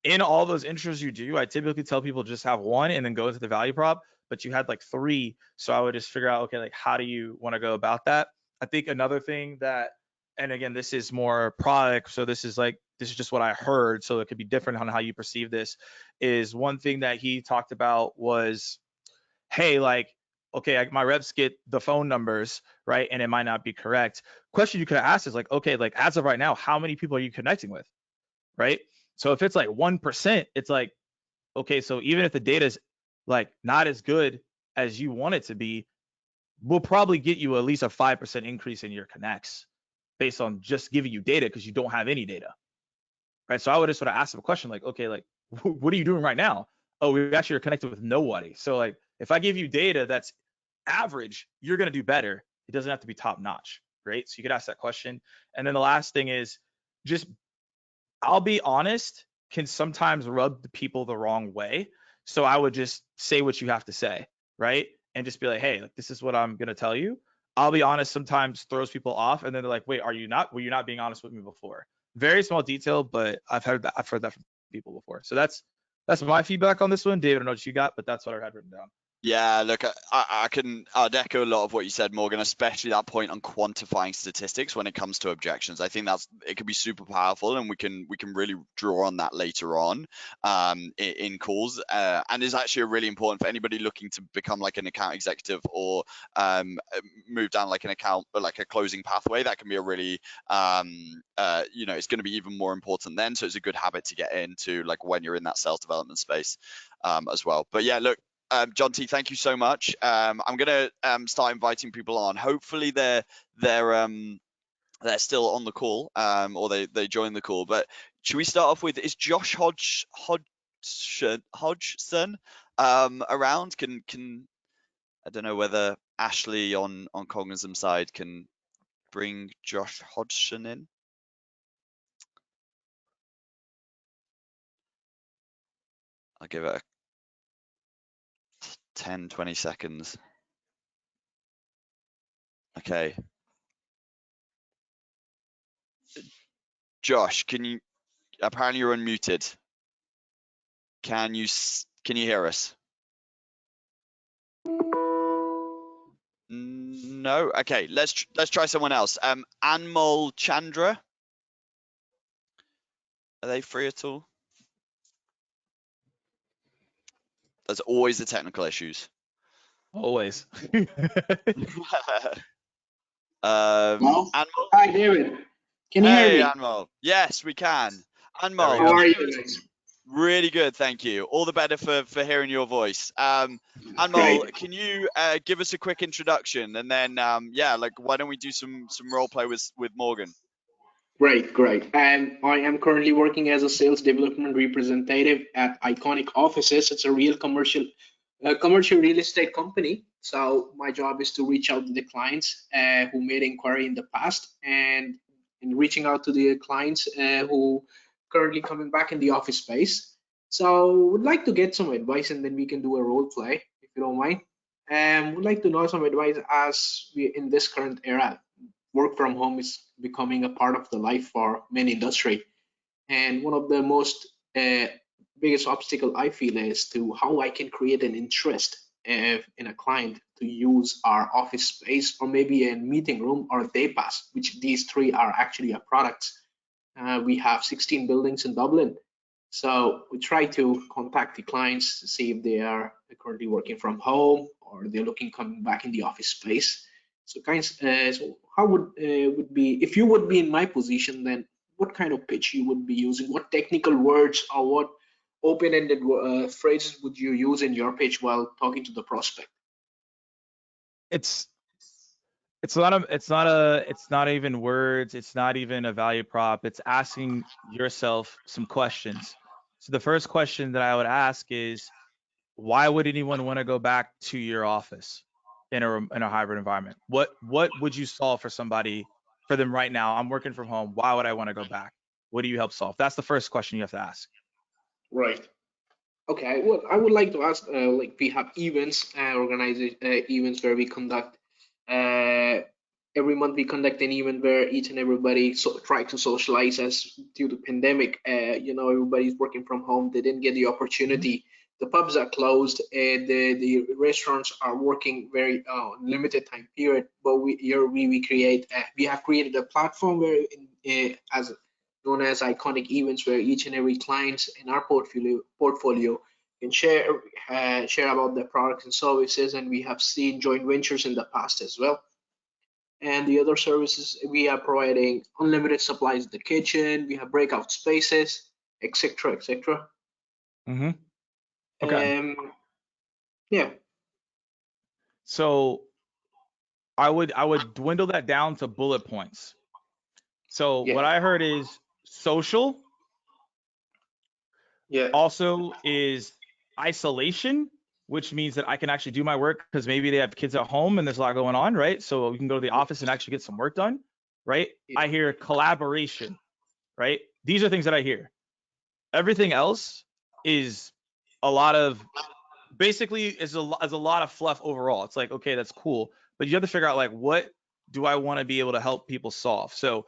in all those intros you do, I typically tell people just have one and then go into the value prop, but you had like three. So I would just figure out, okay, like, how do you want to go about that? I think another thing that, and again, this is more product, so this is just what I heard, so it could be different on how you perceive this, is one thing that he talked about was, hey, like, okay, my reps get the phone numbers, right? And it might not be correct. Question you could ask is like, okay, like as of right now, how many people are you connecting with, right? So if it's like 1%, it's like, okay, so even if the data is like not as good as you want it to be, we'll probably get you at least a 5% increase in your connects based on just giving you data because you don't have any data, right? So I would just sort of ask them a question like, okay, like, what are you doing right now? Oh, we actually are connected with nobody. So like, if I give you data that's average, you're going to do better. It doesn't have to be top notch, right? So you could ask that question. And then the last thing is just, I'll be honest, can sometimes rub the people the wrong way. So I would just say what you have to say, right? And just be like, hey, like, this is what I'm going to tell you. I'll be honest, sometimes throws people off, and then they're like, wait, were you not being honest with me before? Very small detail, but I've heard that from people before. So that's my feedback on this one. David, I don't know what you got, but that's what I had written down. Yeah, look, I'd echo a lot of what you said, Morgan, especially that point on quantifying statistics when it comes to objections. I think it can be super powerful, and we can really draw on that later on in calls, and is actually really important for anybody looking to become like an account executive or move down like an account, but like a closing pathway. That can be a really it's going to be even more important then. So it's a good habit to get into, like when you're in that sales development space as well. But yeah, look. John T, thank you so much. I'm gonna start inviting people on. Hopefully they're still on the call, or they join the call. But should we start off with, is Josh Hodgson around? Can I don't know whether Ashley on Cognism side can bring Josh Hodgson in. I'll give it 10-20 seconds. Okay. Josh, apparently you're unmuted. Can you hear us? No. Okay, let's try someone else. Anmol Chandra. Are they free at all? There's always the technical issues. Always. Well, Anmol? hi, David. Can you hear me? Hey, Anmol. Yes, we can. Anmol, How are you guys? Really good, thank you. All the better for hearing your voice. Anmol, Great. can you give us a quick introduction, and then like, why don't we do some role play with Morgan? Great. And I am currently working as a sales development representative at Iconic Offices. It's a real commercial real estate company. So my job is to reach out to the clients who made inquiry in the past, and in reaching out to the clients who currently coming back in the office space. So would like to get some advice, and then we can do a role play if you don't mind. And would like to know some advice as we in this current era. Work from home is becoming a part of the life for many industry, and one of the most biggest obstacle I feel is to how I can create an interest in a client to use our office space, or maybe a meeting room or a day pass, which these three are actually our products. We have 16 buildings in Dublin, so we try to contact the clients to see if they are currently working from home or they're looking coming back in the office space. So so how would be, if you would be in my position, then what kind of pitch you would be using? What technical words or what open-ended phrases would you use in your pitch while talking to the prospect? It's It's not even words. It's not even a value prop. It's asking yourself some questions. So the first question that I would ask is, why would anyone want to go back to your office in a hybrid environment? What would you solve for somebody, for them right now? I'm working from home. Why would I want to go back? What do you help solve? That's the first question you have to ask. Right. Okay. Well, I would like to ask, like we have events, organized events where we conduct. Every month we conduct an event where each and everybody try to socialize. As due to pandemic, everybody's working from home. They didn't get the opportunity. The pubs are closed. The restaurants are working very limited time period. But we have created a platform where as known as iconic events, where each and every client in our portfolio can share about their products and services, and we have seen joint ventures in the past as well. And the other services, we are providing unlimited supplies in the kitchen, we have breakout spaces, etc., etc. Okay. Yeah. So I would dwindle that down to bullet points. So Yeah. what I heard is social. Yeah. Also is isolation, which means that I can actually do my work because maybe they have kids at home and there's a lot going on, right? So we can go to the office and actually get some work done, right? Yeah. I hear collaboration, right? These are things that I hear. Everything else is a lot of, basically is a lot of fluff overall. It's like, okay, that's cool, but you have to figure out, like, what do I want to be able to help people solve? So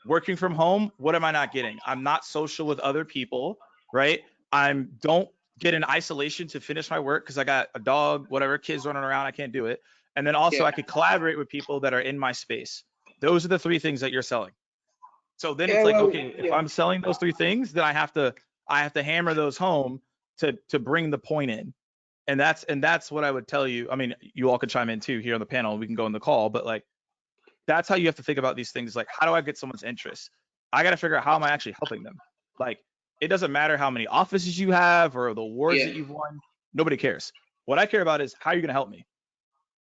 working from home, what am I not getting? I'm not social with other people, right? Don't get in isolation to finish my work because I got a dog, whatever, kids running around, I can't do it. And then also Yeah. I could collaborate with people that are in my space. Those are the three things that you're selling. So then it's like, Well, okay, if I'm selling those three things, then I have to hammer those home to bring the point in. And that's what I would tell you. I mean, you all could chime in too here on the panel. We can go in the call, but like, that's how you have to think about these things. Like, how do I get someone's interest? I got to figure out, how am I actually helping them? Like, it doesn't matter how many offices you have or the awards that you've won. Nobody cares. What I care about is, how are you going to help me?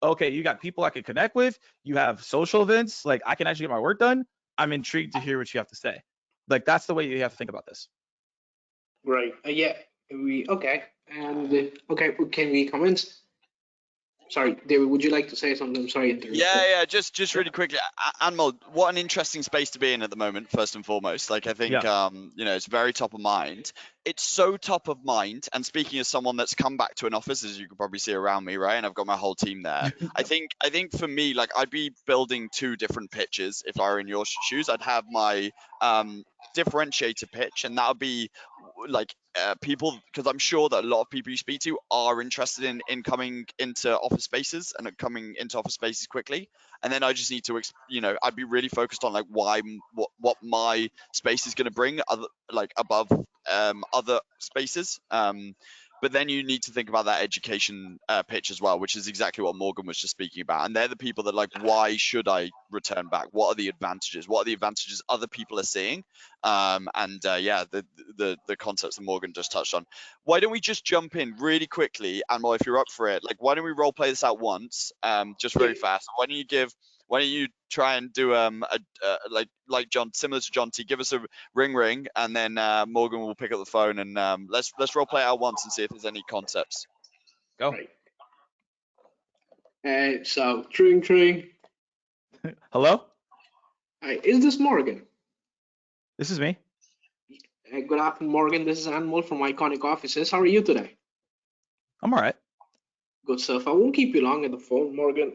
Okay, you got people I can connect with. You have social events. Like, I can actually get my work done. I'm intrigued to hear what you have to say. Like, that's the way you have to think about this. Right. Yeah. Okay. And okay, can we comment? Sorry, David, would you like to say something? I'm sorry, interrupted. Yeah, just really quickly, Anmol, what an interesting space to be in at the moment, first and foremost. Like, I think, it's very top of mind. It's so top of mind, and speaking as someone that's come back to an office, as you can probably see around me, right, and I've got my whole team there, I think for me, like, I'd be building two different pitches if I were in your shoes. I'd have my differentiator pitch, and that would be like people, because I'm sure that a lot of people you speak to are interested in coming into office spaces and coming into office spaces quickly. And then I just need to, I'd be really focused on like what my space is going to bring above other spaces. But then you need to think about that education pitch as well, which is exactly what Morgan was just speaking about. And they're the people that, like, why should I return back? What are the advantages? What are the advantages other people are seeing? The concepts that Morgan just touched on. Why don't we just jump in really quickly, Anmol, if you're up for it? Like, why don't we role play this out once, just really fast? Why don't you try and do like John, similar to John T, give us a ring, and then Morgan will pick up the phone, and let's role play it out once and see if there's any concepts. Go. Right. So, tring. Hello? Is this Morgan? This is me. Good afternoon, Morgan. This is Anmol from Iconic Offices. How are you today? I'm all right. Good stuff. I won't keep you long on the phone, Morgan.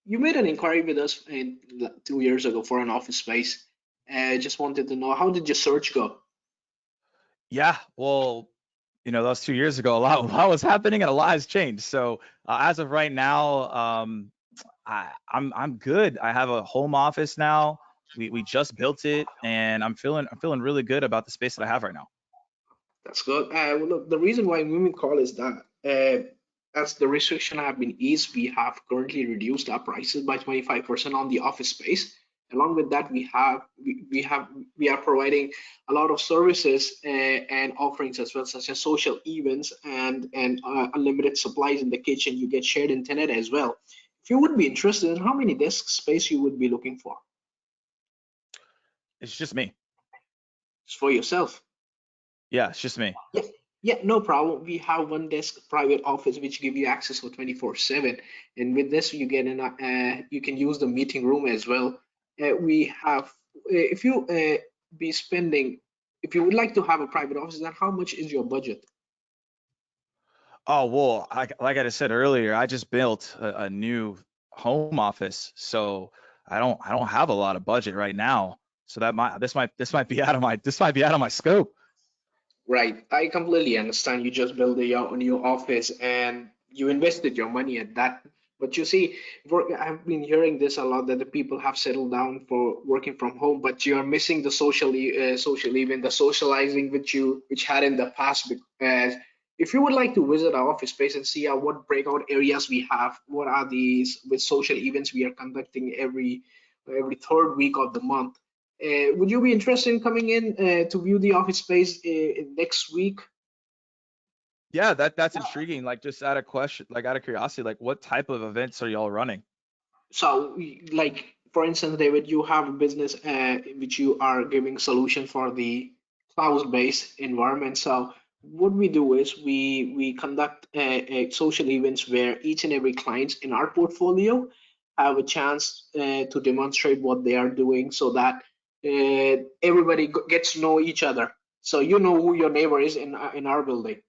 You made an inquiry with us 2 years ago for an office space. Just wanted to know, how did your search go? Yeah, well, that was 2 years ago. A lot was happening and a lot has changed. So as of right now, I'm good. I have a home office now. We just built it, and I'm feeling really good about the space that I have right now. That's good. Well, look, the reason why we call is that as the restriction have been eased, we have currently reduced our prices by 25% on the office space. Along with that, we are providing a lot of services and offerings as well, such as social events and unlimited supplies in the kitchen. You get shared internet as well. if you would be interested in how many desk space you would be looking for. It's just me. It's for yourself. Yeah, it's just me. Yeah, yeah, no problem. We have one desk private office which give you access for 24/7, and with this you get you can use the meeting room as well. We have if you be spending if you would like to have a private office, then how much is your budget? Oh, well, like I just said earlier, I just built a new home office, so I don't have a lot of budget right now. So this might be out of my scope. Right. I completely understand. You just built your new office and you invested your money at that. But you see, I've been hearing this a lot that the people have settled down for working from home, but you are missing the social event, the socializing which had in the past. As if you would like to visit our office space and see what breakout areas we have, what are these with social events we are conducting every third week of the month. Would you be interested in coming in to view the office space next week? Yeah, that's intriguing. Like just out of curiosity, like what type of events are y'all running? So, like for instance, David, you have a business which you are giving solution for the cloud-based environment. So, what we do is we conduct social events where each and every client in our portfolio have a chance to demonstrate what they are doing, so that everybody gets to know each other. So you know who your neighbor is in our building,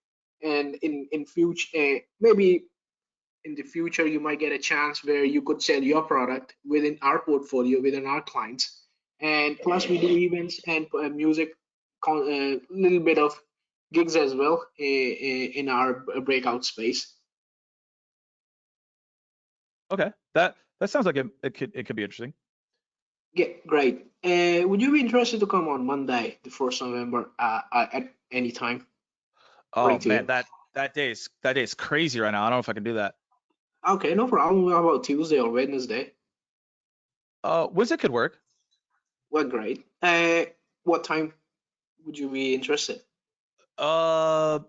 and in future maybe in the future you might get a chance where you could sell your product within our portfolio within our clients, and plus we do events and music, a little bit of gigs as well in our breakout space. Okay, that sounds like it could be interesting. Yeah, great. Would you be interested to come on Monday, the 1st November, at any time? Oh According to man, you. that day is crazy right now. I don't know if I can do that. Okay, no problem. How about Tuesday or Wednesday? Wednesday could work. Well, great. What time would you be interested?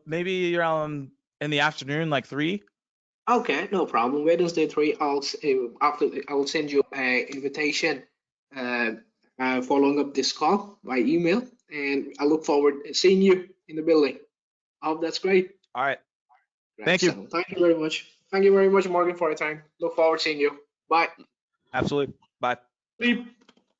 Maybe around in the afternoon, like 3. Okay, no problem. Wednesday 3, I will send you an invitation uh, following up this call by email, and I look forward to seeing you in the building. I hope that's great. All right. Great. Thank you. So thank you very much. Thank you very much, Morgan, for your time. Look forward to seeing you. Bye. Absolutely. Bye. Beep.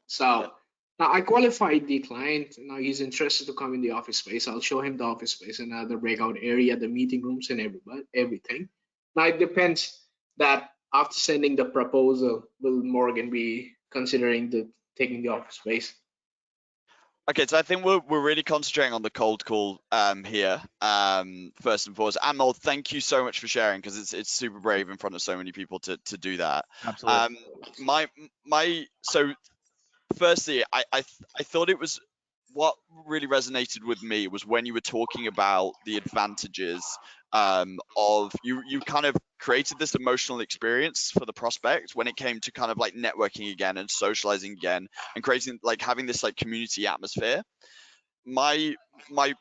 So now I qualified the client. Now he's interested to come in the office space. I'll show him the office space and the breakout area, the meeting rooms, and everything. Now it depends that after sending the proposal, will Morgan be considering the taking the office space? Okay, so I think we're really concentrating on the cold call here first and foremost. Amol, thank you so much for sharing, because it's super brave in front of so many people to do that. Absolutely. So firstly, I thought it was, what really resonated with me was when you were talking about the advantages of you kind of created this emotional experience for the prospect when it came to kind of like networking again and socializing again and creating, like, having this like community atmosphere. My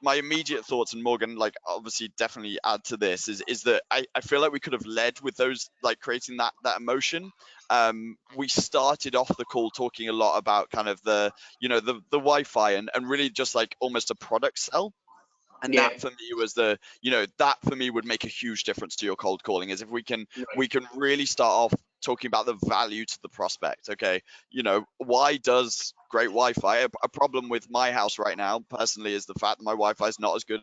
immediate thoughts, and Morgan, like, obviously definitely add to this, is that I feel like we could have led with those, like, creating that emotion. We started off the call talking a lot about kind of the Wi-Fi and really just like almost a product sell. And Yeah, that for me was that for me would make a huge difference to your cold calling, is if we can really start off talking about the value to the prospect. Okay, why does great Wi-Fi, a problem with my house right now personally is the fact that my Wi-Fi is not as good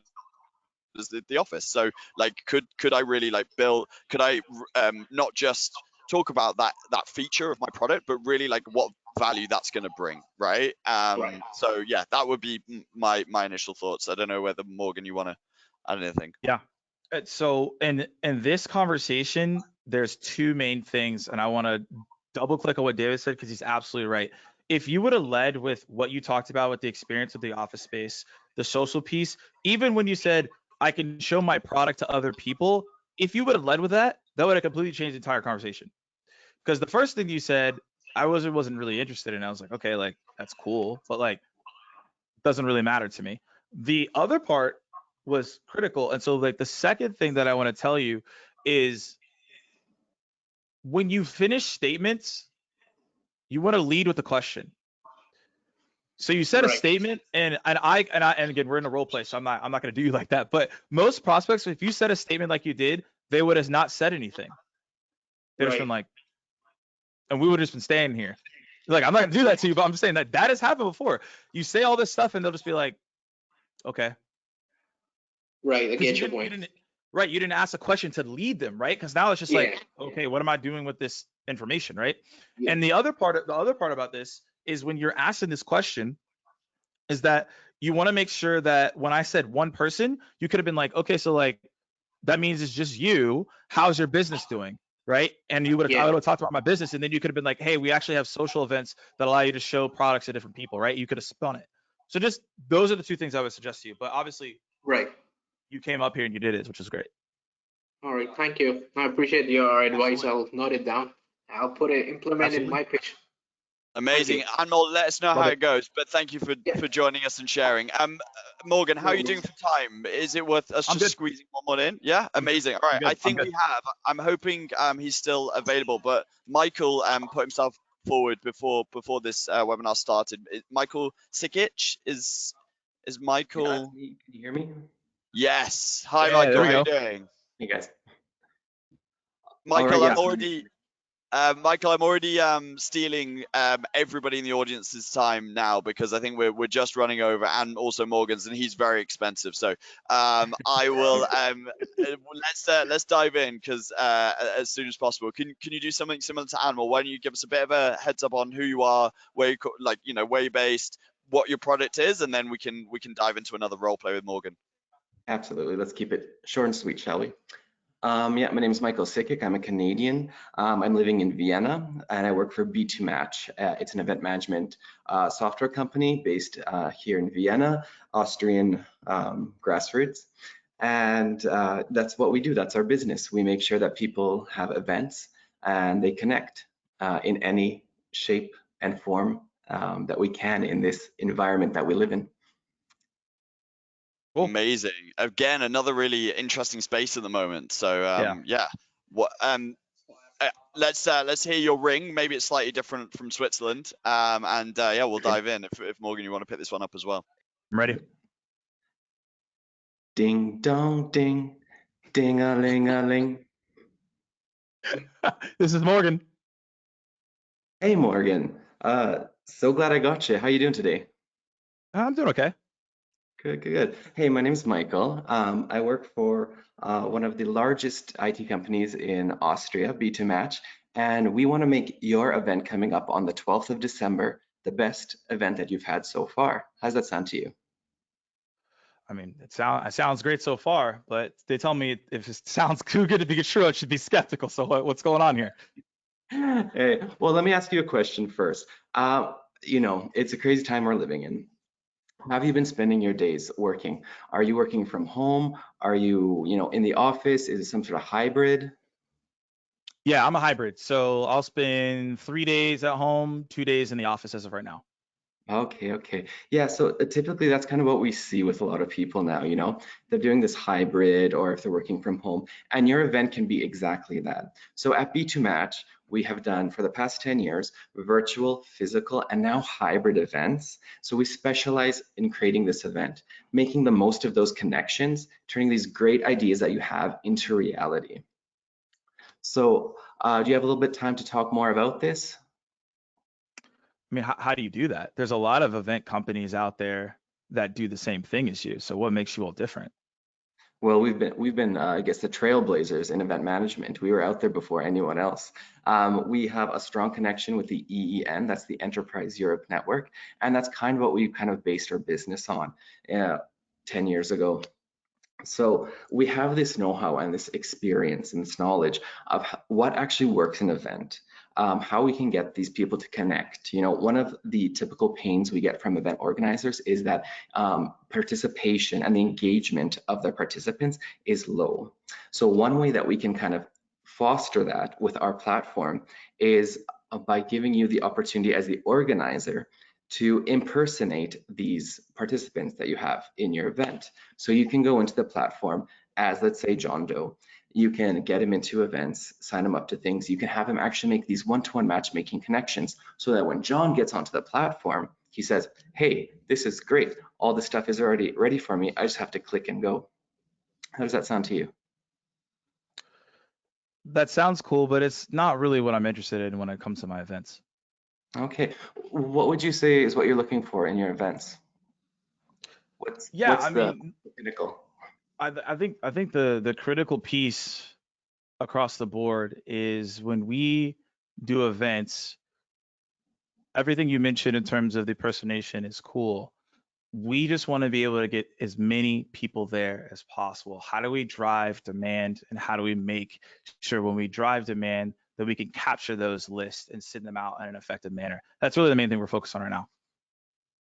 as the office. So, like, could I really like build, could I not just talk about that feature of my product, but really like what value that's going to bring, right? right. So yeah, that would be my initial thoughts. I don't know whether, Morgan, you want to add anything. Yeah. So in this conversation, there's two main things, and I want to double click on what David said because he's absolutely right. If you would have led with what you talked about with the experience of the office space, the social piece, even when you said I can show my product to other people, if you would have led with that, that would have completely changed the entire conversation. Because the first thing you said, I wasn't really interested in. I was like, okay, like that's cool, but like doesn't really matter to me. The other part was critical. And so like the second thing that I want to tell you is when you finish statements, you want to lead with a question. So you said a Right. statement, and again, we're in a role play, so I'm not going to do you like that. But most prospects, if you said a statement like you did, they would have not said anything. They'd just been like, and we would have just been standing here. Like, I'm not going to do that to you, but I'm just saying that has happened before. You say all this stuff, and they'll just be like, okay. Right, I get your You point. didn't ask a question to lead them, right? Because now it's just like, okay, what am I doing with this information, right? Yeah. And the other part about this is when you're asking this question, is that you want to make sure that when I said one person, you could have been like, okay, so like that means it's just you. How's your business doing? Right. And I would have talked about my business, and then you could have been like, hey, we actually have social events that allow you to show products to different people, right? You could have spun it. So just those are the two things I would suggest to you. But obviously, Right. you came up here and you did it, which is great. All right, thank you. I appreciate your advice. Absolutely. I'll note it down. I'll put it, implement in my pitch. Amazing. Anmol, let us know Love how it. it goes. But thank you for joining us and sharing. Morgan, how are you doing for time? Is it worth us I'm just good. squeezing one more in? Yeah, amazing. All right, good. I think we have. I'm hoping he's still available. But Michael put himself forward before this webinar started. Michael Sikic is Michael? Yeah, that's me. Can you hear me? Yes. Hi, Yeah, there Michael. we How you go. doing? Hey guys. Michael, All right, I'm already stealing everybody in the audience's time now, because I think we're just running over, and also Morgan's, and he's very expensive. So I will let's dive in, because as soon as possible. Can you do something similar to Animal? Why don't you give us a bit of a heads up on who you are, where where you're based, what your product is, and then we can dive into another role play with Morgan. Absolutely. Let's keep it short and sweet, shall we? Yeah, my name is Michael Sikic. I'm a Canadian. I'm living in Vienna, and I work for B2Match. It's an event management software company based here in Vienna, Austrian grassroots. And that's what we do. That's our business. We make sure that people have events and they connect in any shape and form that we can in this environment that we live in. Cool. Amazing. Again, another really interesting space at the moment. So yeah. What let's hear your ring. Maybe it's slightly different from Switzerland. And yeah, we'll dive in. If Morgan, you want to pick this one up as well. I'm ready. Ding dong ding, ding a ling a ling. This is Morgan. Hey Morgan, so glad I got you. How you doing today? I'm doing okay. Good. Hey, my name's Michael. I work for one of the largest IT companies in Austria, B2Match, and we want to make your event coming up on the 12th of December the best event that you've had so far. How's that sound to you? I mean, it sounds great so far, but they tell me if it sounds too good to be true, it should be skeptical. So what's going on here? Hey, well, let me ask you a question first. You know, it's a crazy time we're living in. How have you been spending your days working? Are you working from home? Are you, in the office? Is it some sort of hybrid? Yeah, I'm a hybrid. So I'll spend 3 days at home, 2 days in the office as of right now. Okay. Yeah, so typically that's kind of what we see with a lot of people now, they're doing this hybrid, or if they're working from home, and your event can be exactly that. So at B2Match, we have done for the past 10 years, virtual, physical, and now hybrid events. So we specialize in creating this event, making the most of those connections, turning these great ideas that you have into reality. So do you have a little bit of time to talk more about this? I mean, how do you do that? There's a lot of event companies out there that do the same thing as you. So what makes you all different? Well, we've been I guess the trailblazers in event management. We were out there before anyone else. We have a strong connection with the EEN, that's the Enterprise Europe Network, and that's kind of what we kind of based our business on 10 years ago. So we have this know-how and this experience and this knowledge of what actually works in an event, how we can get these people to connect. One of the typical pains we get from event organizers is that participation and the engagement of their participants is low. So one way that we can kind of foster that with our platform is by giving you the opportunity as the organizer to impersonate these participants that you have in your event. So you can go into the platform as, let's say, John Doe. You can get him into events, sign him up to things. You can have him actually make these one-to-one matchmaking connections so that when John gets onto the platform, he says, hey, this is great. All this stuff is already ready for me. I just have to click and go. How does that sound to you? That sounds cool, but it's not really what I'm interested in when it comes to my events. Okay. What would you say is what you're looking for in your events? What's the critical? I think the critical piece across the board is when we do events, everything you mentioned in terms of the personation is cool. We just want to be able to get as many people there as possible. How do we drive demand, and how do we make sure when we drive demand that we can capture those lists and send them out in an effective manner? That's really the main thing we're focused on right now.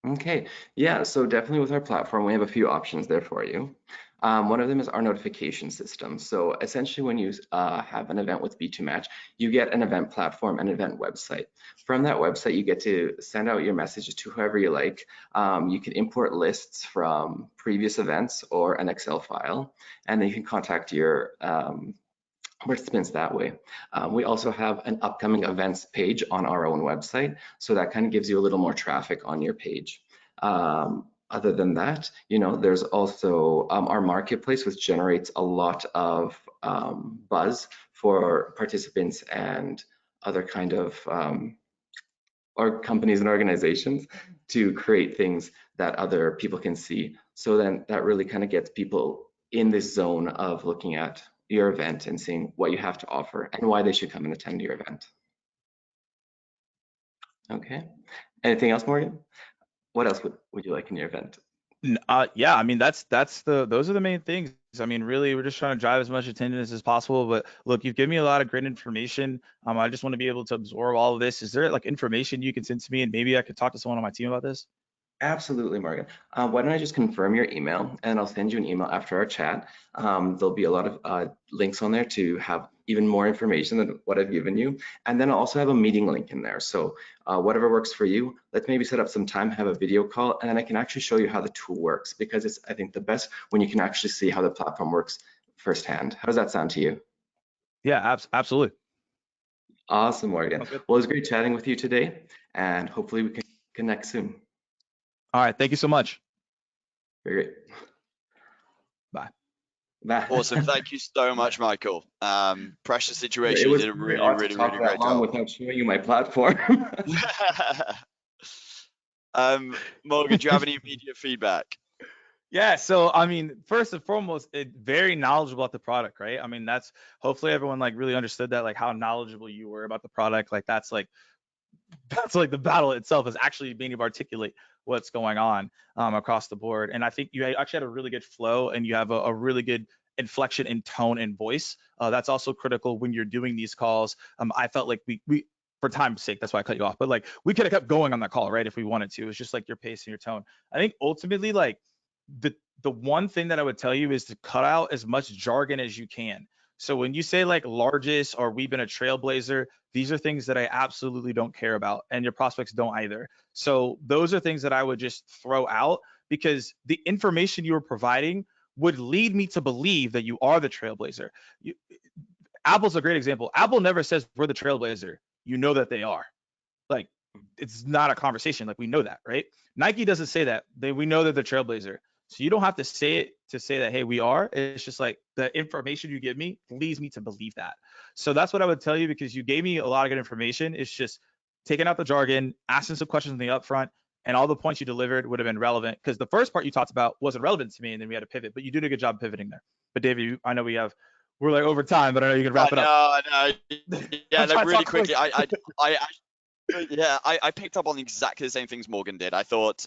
Okay, yeah, so definitely with our platform, we have a few options there for you. One of them is our notification system. So essentially when you have an event with B2Match, you get an event platform, an event website. From that website, you get to send out your messages to whoever you like. You can import lists from previous events or an Excel file, and then you can contact your participants that way. We also have an upcoming events page on our own website, so that kind of gives you a little more traffic on your page. Other than that, there's also our marketplace, which generates a lot of buzz for participants and other kind of or companies and organizations to create things that other people can see. So then that really kind of gets people in this zone of looking at your event and seeing what you have to offer and why they should come and attend your event. Okay. Anything else, Morgan? What else would you like in your event? Yeah, I mean those are the main things. I mean, really, we're just trying to drive as much attendance as possible. But look, you've given me a lot of great information. I just want to be able to absorb all of this. Is there like information you can send to me, and maybe I could talk to someone on my team about this? Absolutely, Morgan. Why don't I just confirm your email, and I'll send you an email after our chat. There'll be a lot of links on there to have even more information than what I've given you. And then I'll also have a meeting link in there. So whatever works for you, let's maybe set up some time, have a video call, and then I can actually show you how the tool works, because it's, I think, the best when you can actually see how the platform works firsthand. How does that sound to you? Yeah, absolutely. Awesome, Morgan. Well, it was great chatting with you today, and hopefully we can connect soon. All right, thank you so much. Very great. Bye. Bye. Awesome. Thank you so much, Michael. Pressure situation. It was did a really really great job. without showing you my platform. Morgan, do you have any immediate feedback? Yeah, so I mean, first and foremost, very knowledgeable about the product, right? I mean, that's hopefully everyone like really understood that, like how knowledgeable you were about the product. Like that's like the battle itself, is actually being able to articulate what's going on across the board. And I think you actually had a really good flow, and you have a really good inflection in tone and voice. That's also critical when you're doing these calls. I felt like we for time's sake, that's why I cut you off, but like we could have kept going on that call, right, if we wanted to. It's just like your pace and your tone. I think ultimately, like the one thing that I would tell you is to cut out as much jargon as you can. So when you say like largest or we've been a trailblazer, these are things that I absolutely don't care about, and your prospects don't either. So those are things that I would just throw out, because the information you are providing would lead me to believe that you are the trailblazer. Apple's a great example. Apple never says we're the trailblazer. You know that they are. Like, it's not a conversation. Like, we know that, right? Nike doesn't say that. We know they're the trailblazer. So you don't have to say it to say that, hey, we are. It's just like the information you give me leads me to believe that. So that's what I would tell you, because you gave me a lot of good information. It's just taking out the jargon, asking some questions in the upfront, and all the points you delivered would have been relevant, because the first part you talked about wasn't relevant to me, and then we had to pivot. But you did a good job pivoting there. But David, I know we're like over time, but I know you can wrap it up. I know. Yeah, like really quickly, I picked up on exactly the same things Morgan did. I thought,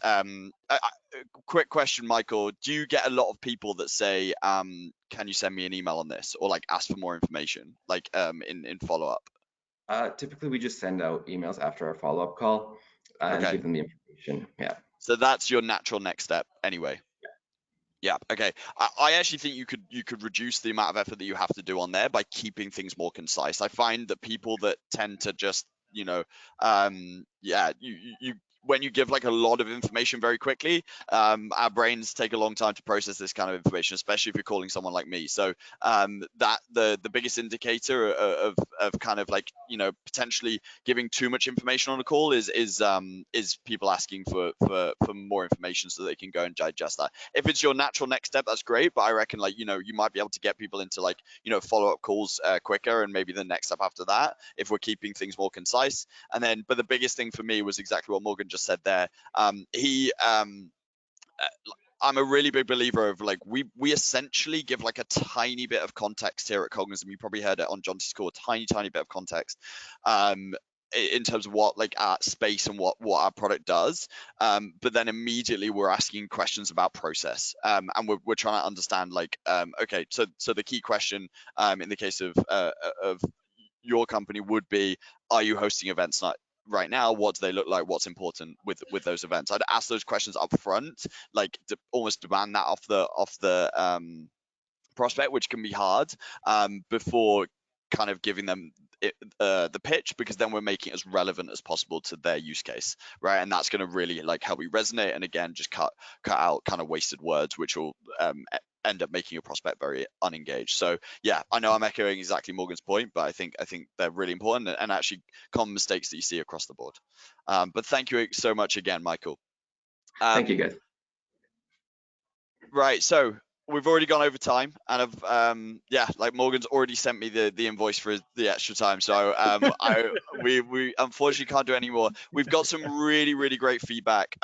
quick question, Michael, do you get a lot of people that say, can you send me an email on this, or like ask for more information, like in follow-up? Typically, we just send out emails after our follow-up call and give them the information. Yeah. So that's your natural next step anyway. Yeah. Okay. I actually think you could reduce the amount of effort that you have to do on there by keeping things more concise. I find that people that tend to just, you when you give like a lot of information very quickly, our brains take a long time to process this kind of information, especially if you're calling someone like me. So that the biggest indicator of kind of like, you know, potentially giving too much information on a call is people asking for more information so they can go and digest that. If it's your natural next step, that's great, but I reckon, like, you know, you might be able to get people into, like, you know, follow-up calls quicker, and maybe the next step after that if we're keeping things more concise. And then, but the biggest thing for me was exactly what Morgan just said there. I'm a really big believer of, like, we essentially give like a tiny bit of context here at Cognism. You probably heard it on John T's call, a tiny bit of context in terms of what, like, our space and what our product does, but then immediately we're asking questions about process, and we're trying to understand, like, okay, so the key question in the case of your company would be, are you hosting events right now? What do they look like? What's important with those events? I'd ask those questions up front, like to almost demand that off the prospect, which can be hard, before kind of giving them the pitch, because then we're making it as relevant as possible to their use case, right? And that's going to really, like, help you resonate, and again, just cut out kind of wasted words, which will end up making your prospect very unengaged. So yeah, I know I'm echoing exactly Morgan's point, but I think they're really important, and actually common mistakes that you see across the board. But thank you so much again, Michael. Thank you, guys. Right, so we've already gone over time, and I've yeah, like, Morgan's already sent me the invoice for the extra time, so we unfortunately can't do any more. We've got some really great feedback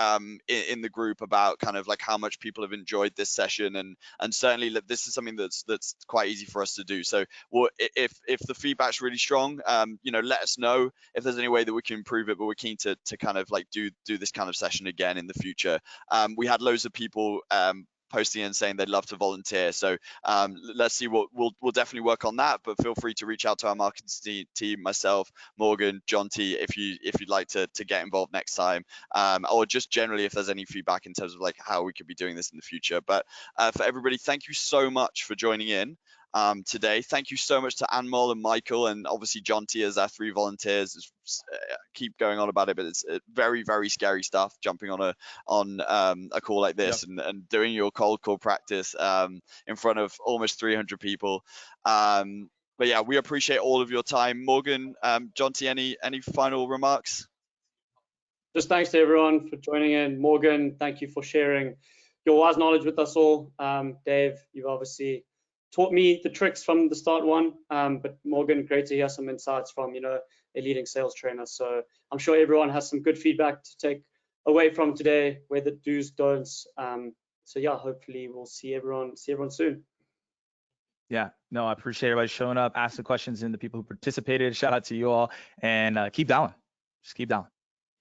in the group about kind of like how much people have enjoyed this session, and certainly this is something that's quite easy for us to do. So if the feedback's really strong, you know, let us know if there's any way that we can improve it, but we're keen to kind of like do this kind of session again in the future. We had loads of people posting and saying they'd love to volunteer, so let's see what we'll definitely work on that. But feel free to reach out to our marketing team, myself, Morgan, John T, if you'd like to get involved next time, or just generally if there's any feedback in terms of like how we could be doing this in the future. But for everybody, thank you so much for joining in today. Thank you so much to Anmol and Michael, and obviously John T as our 3 volunteers. Keep going on about it, but it's very scary stuff, jumping on a call like this. Yep. and doing your cold call practice in front of almost 300 people. But yeah, we appreciate all of your time. Morgan, John T, any final remarks? Just thanks to everyone for joining in. Morgan, thank you for sharing your wise knowledge with us all. Dave, you've obviously taught me the tricks from the start one, but Morgan, great to hear some insights from, you know, a leading sales trainer. So I'm sure everyone has some good feedback to take away from today, where the do's, don'ts. So yeah, hopefully we'll see everyone soon. Yeah, no, I appreciate everybody showing up, asking questions, and the people who participated. Shout out to you all, and keep dialing. Just keep dialing.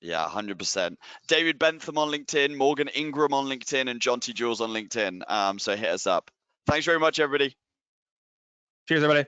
Yeah, 100%. David Bentham on LinkedIn, Morgan Ingram on LinkedIn, and John T. Jules on LinkedIn. So hit us up. Thanks very much, everybody. Cheers, everybody.